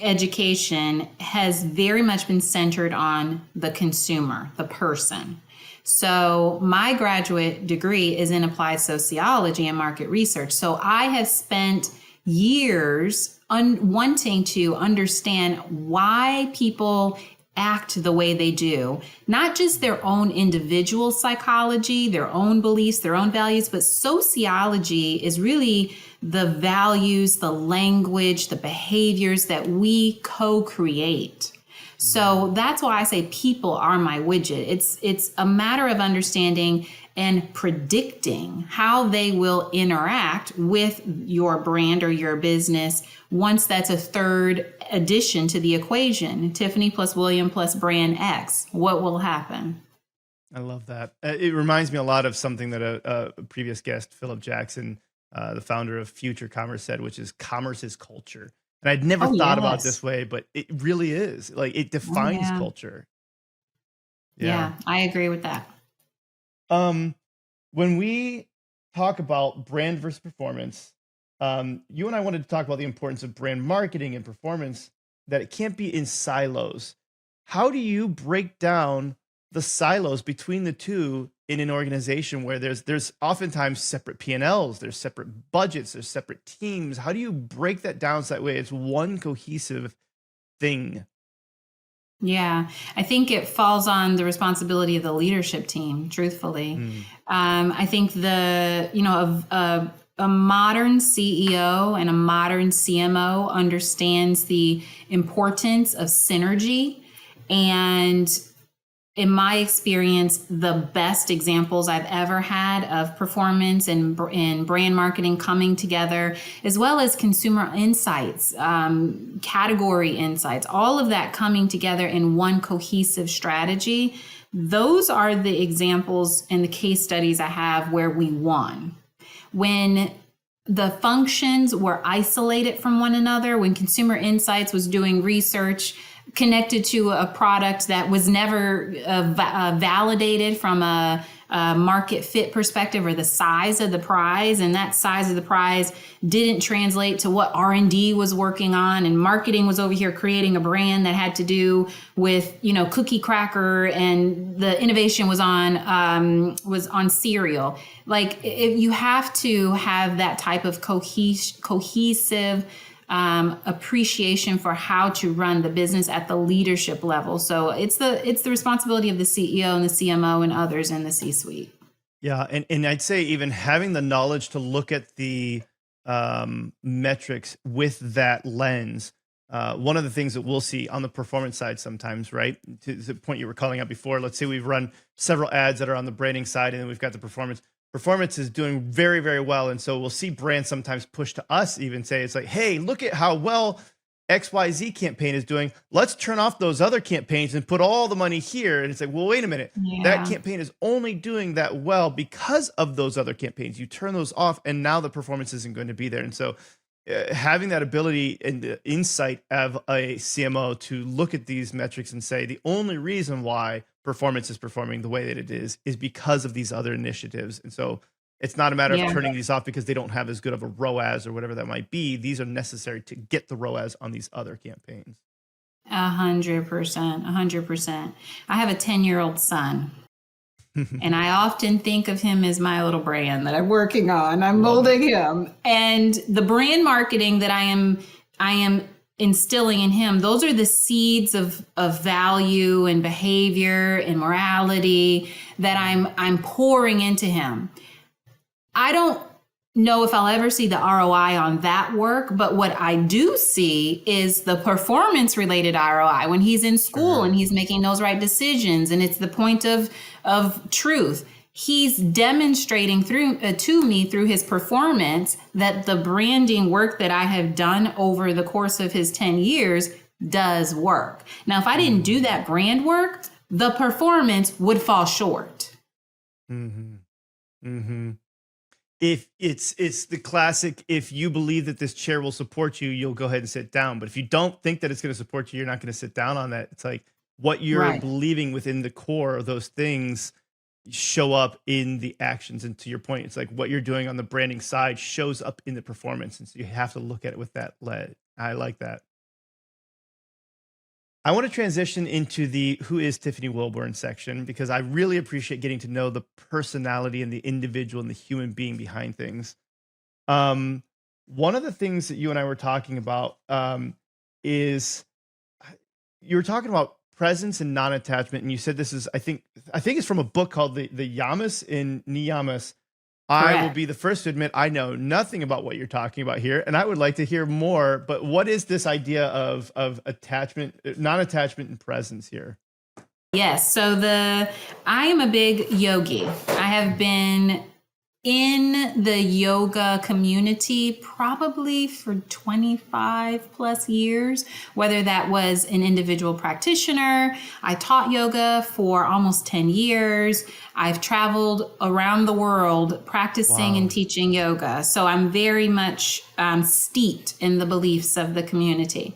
education has very much been centered on the consumer, the person. So my graduate degree is in applied sociology and market research. So I have spent years wanting to understand why people act the way they do, not just their own individual psychology, their own beliefs, their own values, but sociology is really the values, the language, the behaviors that we co-create. So that's why I say people are my widget. It's a matter of understanding and predicting how they will interact with your brand or your business once that's a third addition to the equation. Tiffany plus William plus brand X. What will happen? I love that. It reminds me a lot of something that a previous guest, Philip Jackson, the founder of Future Commerce, said, which is commerce is culture. And I'd never thought about it this way, but it really is. Like, it defines culture. Yeah, I agree with that. When we talk about brand versus performance, you and I wanted to talk about the importance of brand marketing and performance, that it can't be in silos. How do you break down the silos between the two in an organization where there's oftentimes separate P&Ls, there's separate budgets, there's separate teams? How do you break that down so that way it's one cohesive thing? Yeah, I think it falls on the responsibility of the leadership team, truthfully. I think a modern CEO and a modern CMO understands the importance of synergy and in my experience, the best examples I've ever had of performance and brand marketing coming together, as well as consumer insights, category insights, all of that coming together in one cohesive strategy. Those are the examples and the case studies I have where we won. When the functions were isolated from one another, when consumer insights was doing research connected to a product that was never validated from a market fit perspective, or the size of the prize, and that size of the prize didn't translate to what R&D was working on, and marketing was over here creating a brand that had to do with, you know, cookie cracker, and the innovation was on cereal. Like, if you have to have that type of cohesive appreciation for how to run the business at the leadership level. So it's the responsibility of the CEO and the CMO and others in the C-suite. Yeah, and I'd say even having the knowledge to look at the metrics with that lens. One of the things that we'll see on the performance side sometimes, right, to the point you were calling out before, let's say we've run several ads that are on the branding side, and then we've got the performance. Performance is doing very, very well. And so we'll see brands sometimes push to us, even say, it's like, hey, look at how well XYZ campaign is doing. Let's turn off those other campaigns and put all the money here. And it's like, well, wait a minute. Yeah. That campaign is only doing that well because of those other campaigns. You turn those off, and now the performance isn't going to be there. And so having that ability and the insight of a CMO to look at these metrics and say, the only reason why performance is performing the way that it is because of these other initiatives. And so it's not a matter of turning these off because they don't have as good of a ROAS or whatever that might be. These are necessary to get the ROAS on these other campaigns. 100%, 100%. I have a 10-year-old son. And I often think of him as my little brand that I'm working on. I'm molding him. And the brand marketing that I am instilling in him, those are the seeds of value and behavior and morality that I'm pouring into him. I don't know if I'll ever see the ROI on that work, but what I do see is the performance related ROI when he's in school and he's making those right decisions, and it's the point of truth. He's demonstrating to me through his performance that the branding work that I have done over the course of his 10 years does work. Now, if I didn't do that brand work, the performance would fall short. Mm-hmm. Mm-hmm. If it's the classic, if you believe that this chair will support you, you'll go ahead and sit down. But if you don't think that it's going to support you, you're not going to sit down on that. It's like what you're believing within the core of those things show up in the actions. And to your point, it's like what you're doing on the branding side shows up in the performance. And so you have to look at it with that lens. I like that. I want to transition into the Who is Tiffany Wilburn section, because I really appreciate getting to know the personality and the individual and the human being behind things. One of the things that you and I were talking about is you were talking about presence and non-attachment. And you said this is, I think it's from a book called the Yamas in Niyamas. I will be the first to admit I know nothing about what you're talking about here, and I would like to hear more. But what is this idea of attachment, non-attachment, and presence here? Yes. So I am a big yogi. I have been in the yoga community probably for 25 plus years, whether that was an individual practitioner. I taught yoga for almost 10 years. I've traveled around the world practicing and teaching yoga. So I'm very much steeped in the beliefs of the community.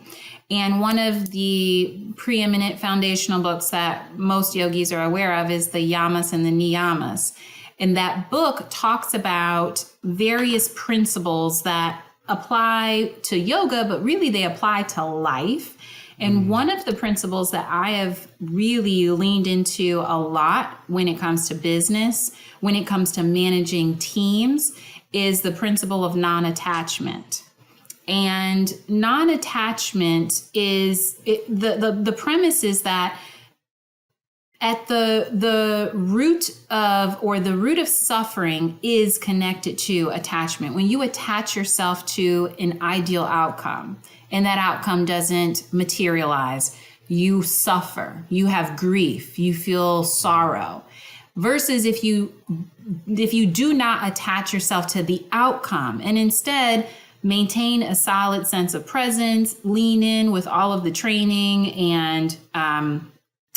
And one of the preeminent foundational books that most yogis are aware of is the Yamas and the Niyamas. And that book talks about various principles that apply to yoga, but really they apply to life. And one of the principles that I have really leaned into a lot when it comes to business, when it comes to managing teams, is the principle of non-attachment. And non-attachment is, the premise is that at the root of suffering is connected to attachment. When you attach yourself to an ideal outcome and that outcome doesn't materialize, you suffer, you have grief, you feel sorrow. Versus if you do not attach yourself to the outcome and instead maintain a solid sense of presence, lean in with all of the training and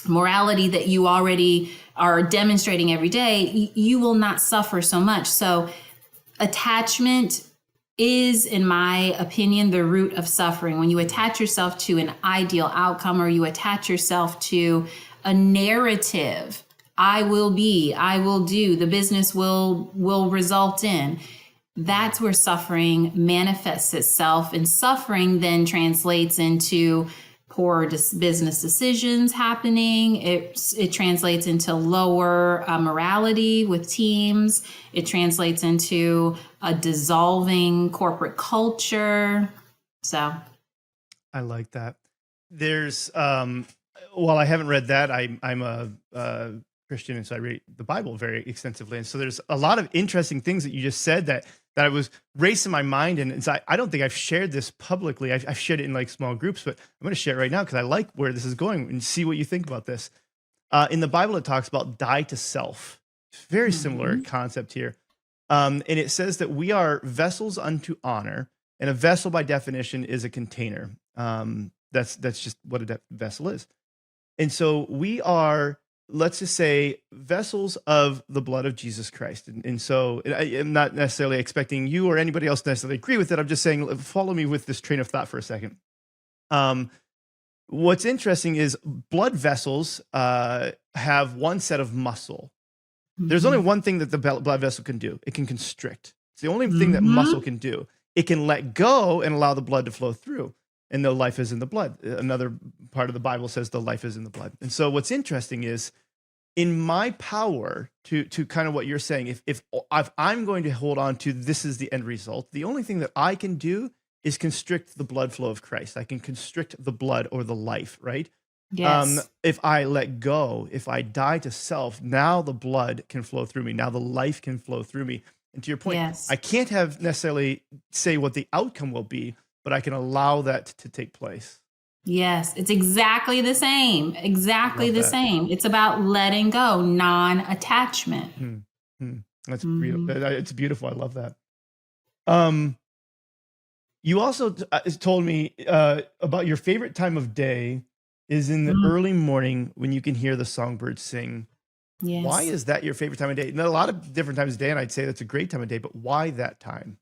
morality that you already are demonstrating every day, you will not suffer so much. So attachment is, in my opinion, the root of suffering. When you attach yourself to an ideal outcome, or you attach yourself to a narrative, I will be, I will do, the business will result in, that's where suffering manifests itself. And suffering then translates into poor business decisions happening. It translates into lower morality with teams. It translates into a dissolving corporate culture. So I like that. There's, well, I haven't read that. I'm a Christian, and so I read the Bible very extensively. And so there's a lot of interesting things that you just said that I was racing my mind. And so I don't think I've shared this publicly. I've shared it in like small groups, but I'm going to share it right now because I like where this is going and see what you think about this. In the Bible, it talks about die to self. Very similar concept here. And it says that we are vessels unto honor, and a vessel by definition is a container. That's just what a vessel is. And so we are, let's just say, vessels of the blood of Jesus Christ. And so I am not necessarily expecting you or anybody else to necessarily agree with it. I'm just saying, follow me with this train of thought for a second. What's interesting is blood vessels have one set of muscle. There's only one thing that the blood vessel can do. It can constrict. It's the only thing that muscle can do. It can let go and allow the blood to flow through. And the life is in the blood. Another part of the Bible says the life is in the blood. And so what's interesting is, in my power to kind of what you're saying, if I'm going to hold on to this is the end result, the only thing that I can do is constrict the blood flow of Christ. I can constrict the blood or the life, right? yes. If I let go, if I die to self, now the blood can flow through me. Now the life can flow through me. And to your point, Yes. I can't have necessarily say what the outcome will be, but I can allow that to take place. Yes, it's exactly the same. Exactly Love the that. same. It's about letting go, non-attachment. That's Mhm. it's beautiful. I love that. You also told me about your favorite time of day is in the Mm, early morning when you can hear the songbirds sing. Why yes. is that your favorite time of day? Now, a lot of different times of day, and I'd say that's a great time of day, but why that time?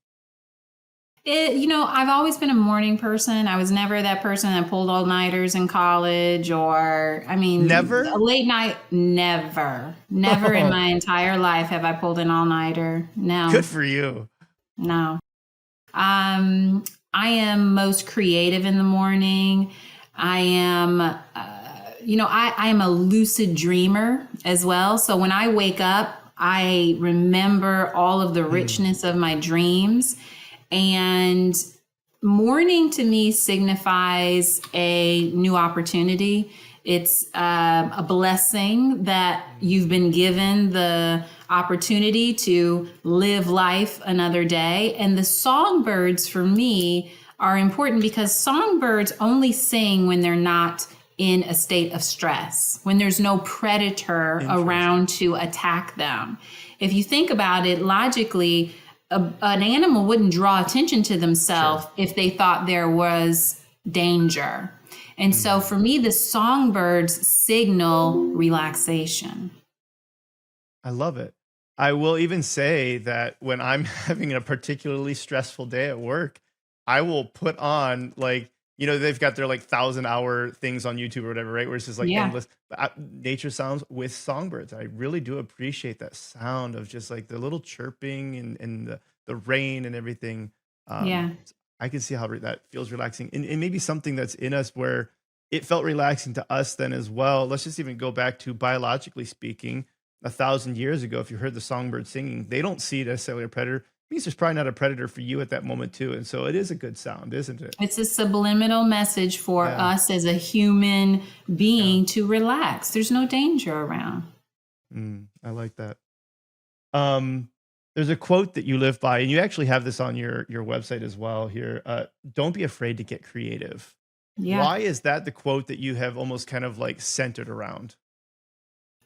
I've always been a morning person. I was never that person that pulled all-nighters in college or, I mean, a Never? late night, never. Never in my entire life have I pulled an all-nighter. No, Good for you. no. I am most creative in the morning. I am, I am a lucid dreamer as well. So when I wake up, I remember all of the richness of my dreams. And morning to me signifies a new opportunity. It's a blessing that you've been given the opportunity to live life another day. And the songbirds for me are important because songbirds only sing when they're not in a state of stress, when there's no predator around to attack them. If you think about it logically, an animal wouldn't draw attention to themselves if they thought there was danger. And so for me, the songbirds signal relaxation. I love it. I will even say that when I'm having a particularly stressful day at work, I will put on they've got their 1,000-hour things on YouTube or whatever, right? Where it's just Yeah. endless nature sounds with songbirds. I really do appreciate that sound of just the little chirping and the rain and everything. Yeah. I can see how that feels relaxing, and maybe something that's in us where it felt relaxing to us then as well. Let's just even go back to biologically speaking, 1,000 years ago. If you heard the songbird singing, they don't see necessarily a predator. It means there's probably not a predator for you at that moment too, and so it is a good sound, isn't it? It's a subliminal message for Yeah. us as a human being to relax. There's no danger around. I like that. There's a quote that you live by, and you actually have this on your website as well here. Don't be afraid to get creative. Yeah. Why is that the quote that you have almost kind of like centered around?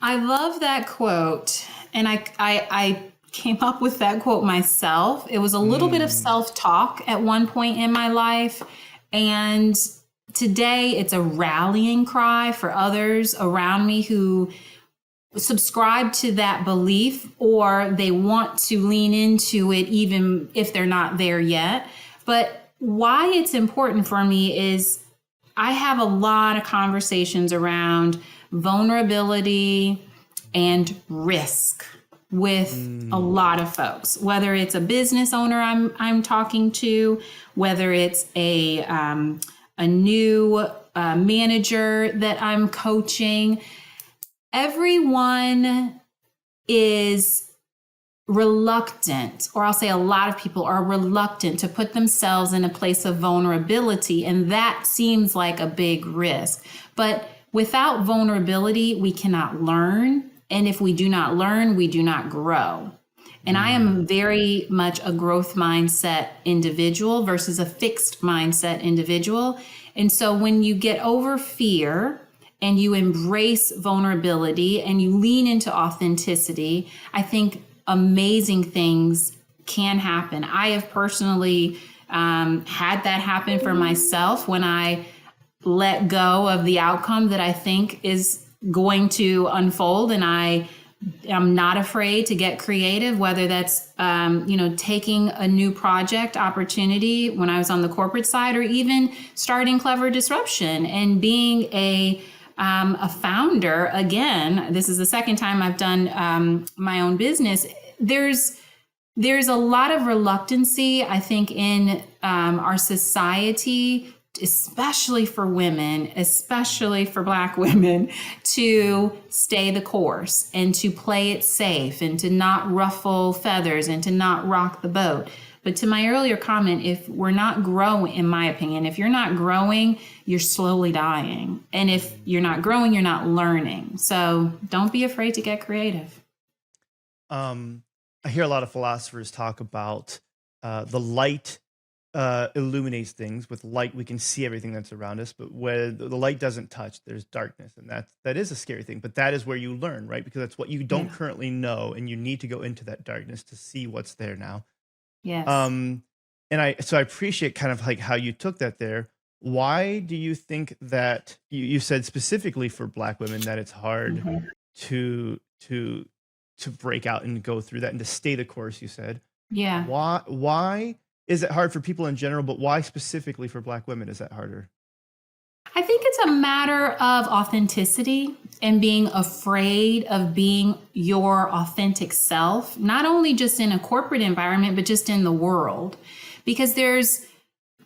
I love that quote. And I came up with that quote myself. It was a little bit of Mm, self-talk at one point in my life. And today it's a rallying cry for others around me who subscribe to that belief, or they want to lean into it even if they're not there yet. But why it's important for me is I have a lot of conversations around vulnerability and risk with a mm, lot of folks, whether it's a business owner I'm talking to, whether it's a new manager that I'm coaching. Everyone is reluctant, or I'll say a lot of people are reluctant to put themselves in a place of vulnerability. And that seems like a big risk. But without vulnerability, we cannot learn. And if we do not learn, we do not grow. And I am mm, very much a growth mindset individual versus a fixed mindset individual. And so when you get over fear and you embrace vulnerability and you lean into authenticity, I think amazing things can happen. I have personally had that happen for myself when I let go of the outcome that I think is going to unfold, and I am not afraid to get creative, whether that's taking a new project opportunity when I was on the corporate side, or even starting Clever Disruption and being a founder. Again, this is the second time I've done my own business. There's a lot of reluctancy, I think, in our society, especially for women, especially for Black women, to stay the course and to play it safe and to not ruffle feathers and to not rock the boat. But to my earlier comment, if we're not growing, in my opinion, if you're not growing, you're slowly dying. And if you're not growing, you're not learning. So don't be afraid to get creative. um, I hear a lot of philosophers talk about the light illuminates things. With light, we can see everything that's around us, but where the light doesn't touch, there's darkness, and that is a scary thing. But that is where you learn, right? Because that's what you don't Yeah. currently know, and you need to go into that darkness to see what's there now. Yes. Um, and I appreciate kind of like how you took that there. Why do you think that you said specifically for Black women that it's hard Mhm. to to to break out and go through that and to stay the course? You said Yeah. why is it hard for people in general, but why specifically for Black women is that harder? I think it's a matter of authenticity and being afraid of being your authentic self, not only just in a corporate environment, but just in the world. Because there's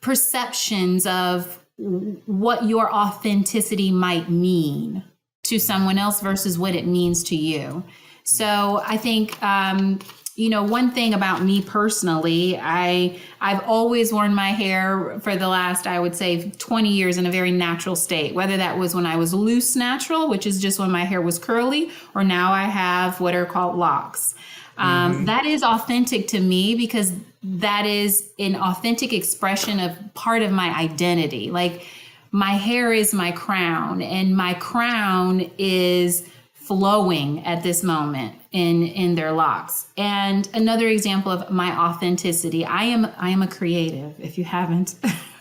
perceptions of what your authenticity might mean to someone else versus what it means to you. So I think one thing about me personally, I've always worn my hair for the last, I would say, 20 years in a very natural state, whether that was when I was loose natural, which is just when my hair was curly, or now I have what are called locks. Mm-hmm. That is authentic to me because that is an authentic expression of part of my identity. Like, my hair is my crown, and my crown is flowing at this moment in their locks. And another example of my authenticity, I am a creative, if you haven't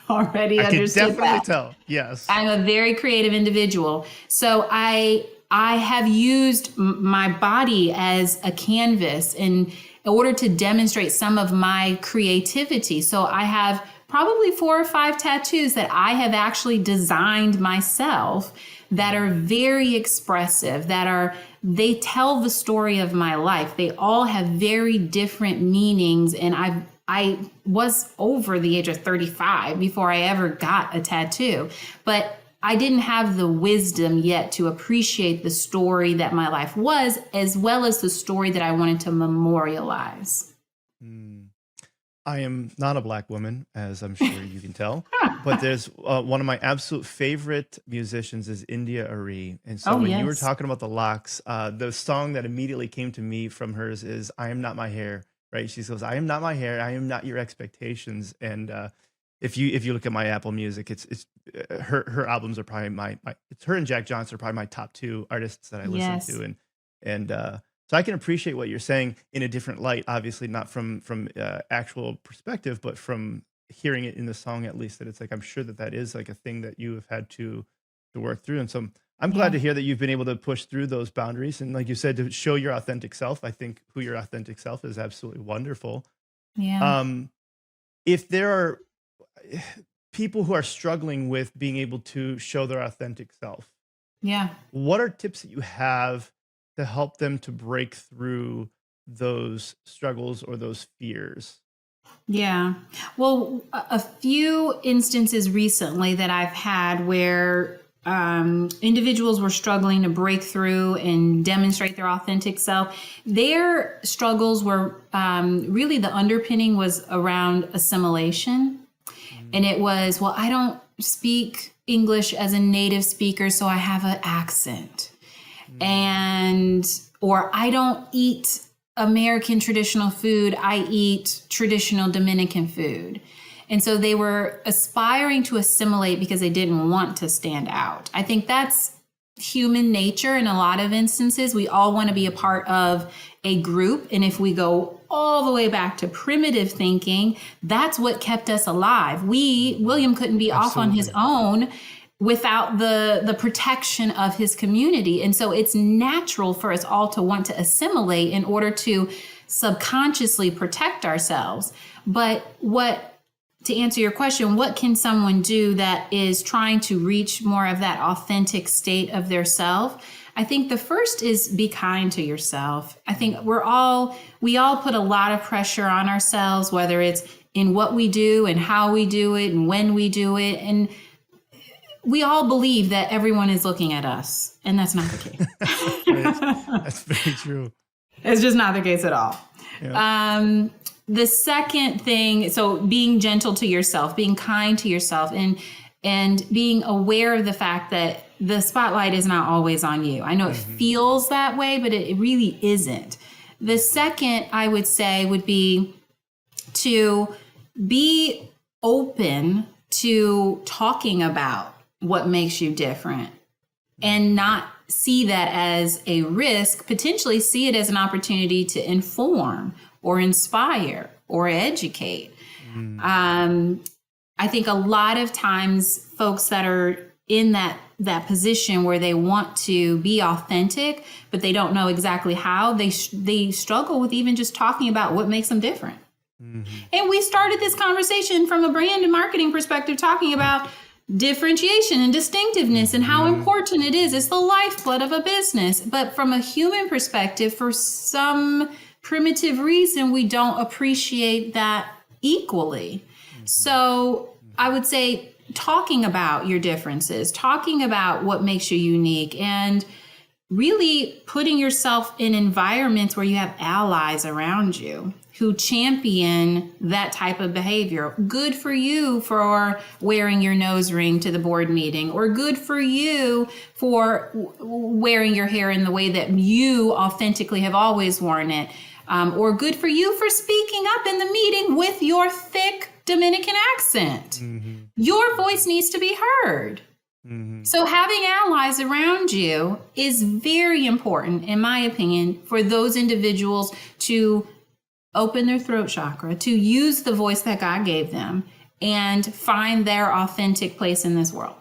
already I can understood definitely that. tell. Yes. I'm a very creative individual. So I have used my body as a canvas in order to demonstrate some of my creativity. So I have probably 4 or 5 tattoos that I have actually designed myself that are very expressive, they tell the story of my life. They all have very different meanings. And I was over the age of 35 before I ever got a tattoo, but I didn't have the wisdom yet to appreciate the story that my life was, as well as the story that I wanted to memorialize. Mm. I am not a Black woman, as I'm sure you can tell, but there's one of my absolute favorite musicians is India Arie. And so Oh, when you were yes. talking about the locks, the song that immediately came to me from hers is I Am Not My Hair, right? She goes, I am not my hair. I am not your expectations. And if you look at my Apple Music, it's her albums are probably my it's her and Jack Johnson are probably my top two artists that I listen Yes. to, and so I can appreciate what you're saying in a different light. Obviously, not from actual perspective, but from hearing it in the song at least. That it's like I'm sure that is like a thing that you have had to work through, and so I'm glad Yeah. to hear that you've been able to push through those boundaries and, like you said, to show your authentic self. I think who your authentic self is absolutely wonderful. Yeah. Um, if there are people who are struggling with being able to show their authentic self, Yeah. what are tips that you have to help them to break through those struggles or those fears? Yeah. Well, a few instances recently that I've had where individuals were struggling to break through and demonstrate their authentic self. Their struggles were really the underpinning was around assimilation. And it was, well, I don't speak English as a native speaker, so I have an accent. Or I don't eat American traditional food, I eat traditional Dominican food. And so they were aspiring to assimilate because they didn't want to stand out. I think that's human nature in a lot of instances. We all want to be a part of a group. And if we go all the way back to primitive thinking, that's what kept us alive. William couldn't be off on his own without the protection of his community. And so it's natural for us all to want to assimilate in order to subconsciously protect ourselves. But to answer your question, what can someone do that is trying to reach more of that authentic state of their self? I think the first is be kind to yourself. I think we all put a lot of pressure on ourselves, whether it's in what we do and how we do it and when we do it. And we all believe that everyone is looking at us, and that's not the case. That's very true. It's just not the case at all. Yeah. The second thing, so being gentle to yourself, being kind to yourself, and being aware of the fact that the spotlight is not always on you. I know it feels that way, but it really isn't. The second, I would say, would be to be open to talking about what makes you different and not see that as a risk, potentially see it as an opportunity to inform or inspire or educate. I think a lot of times folks that are in that position where they want to be authentic, but they don't know exactly how, they struggle with even just talking about what makes them different. And we started this conversation from a brand and marketing perspective, talking about differentiation and distinctiveness and how important it is. It's the lifeblood of a business. But from a human perspective, for some primitive reason, we don't appreciate that equally. So I would say talking about your differences, talking about what makes you unique, and really putting yourself in environments where you have allies around you who champion that type of behavior. Good for you for wearing your nose ring to the board meeting, or good for you for wearing your hair in the way that you authentically have always worn it. Or good for you for speaking up in the meeting with your thick Dominican accent. Your voice needs to be heard. So having allies around you is very important, in my opinion, for those individuals to open their throat chakra, to use the voice that God gave them and find their authentic place in this world.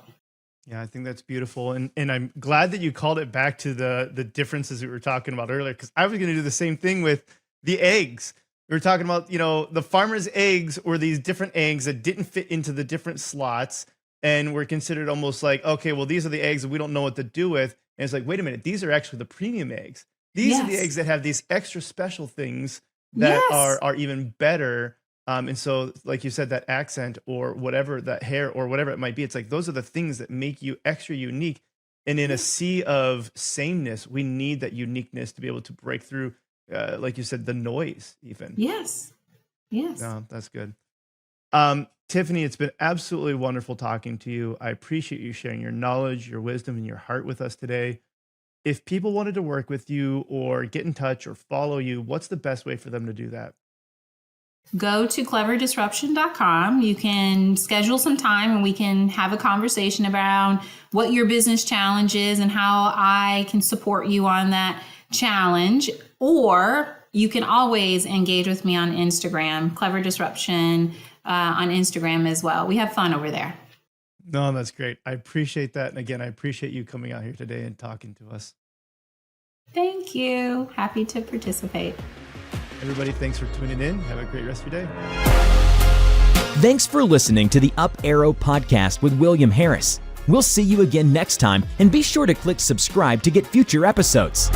Yeah, I think that's beautiful. And I'm glad that you called it back to the differences we were talking about earlier, because I was going to do the same thing with the eggs. We were talking about, the farmer's eggs were these different eggs that didn't fit into the different slots and were considered almost like, okay, well, these are the eggs that we don't know what to do with. And it's like, wait a minute, these are actually the premium eggs. These are the eggs that have these extra special things that are even better. And so, like you said, that accent or whatever, that hair or whatever it might be, it's like those are the things that make you extra unique. And in a sea of sameness, we need that uniqueness to be able to break through, like you said, the noise even. Yes. No, that's good. Tiffany, it's been absolutely wonderful talking to you. I appreciate you sharing your knowledge, your wisdom, and your heart with us today. If people wanted to work with you or get in touch or follow you, what's the best way for them to do that? go to cleverdisruption.com. You can schedule some time and we can have a conversation about what your business challenge is and how I can support you on that challenge. Or you can always engage with me on Instagram, Clever Disruption on Instagram as well. We have fun over there. No, that's great. I appreciate that. And again, I appreciate you coming out here today and talking to us. Thank you. Happy to participate. Everybody, thanks for tuning in. Have a great rest of your day. Thanks for listening to the Up Arrow Podcast with William Harris. We'll see you again next time, and be sure to click subscribe to get future episodes.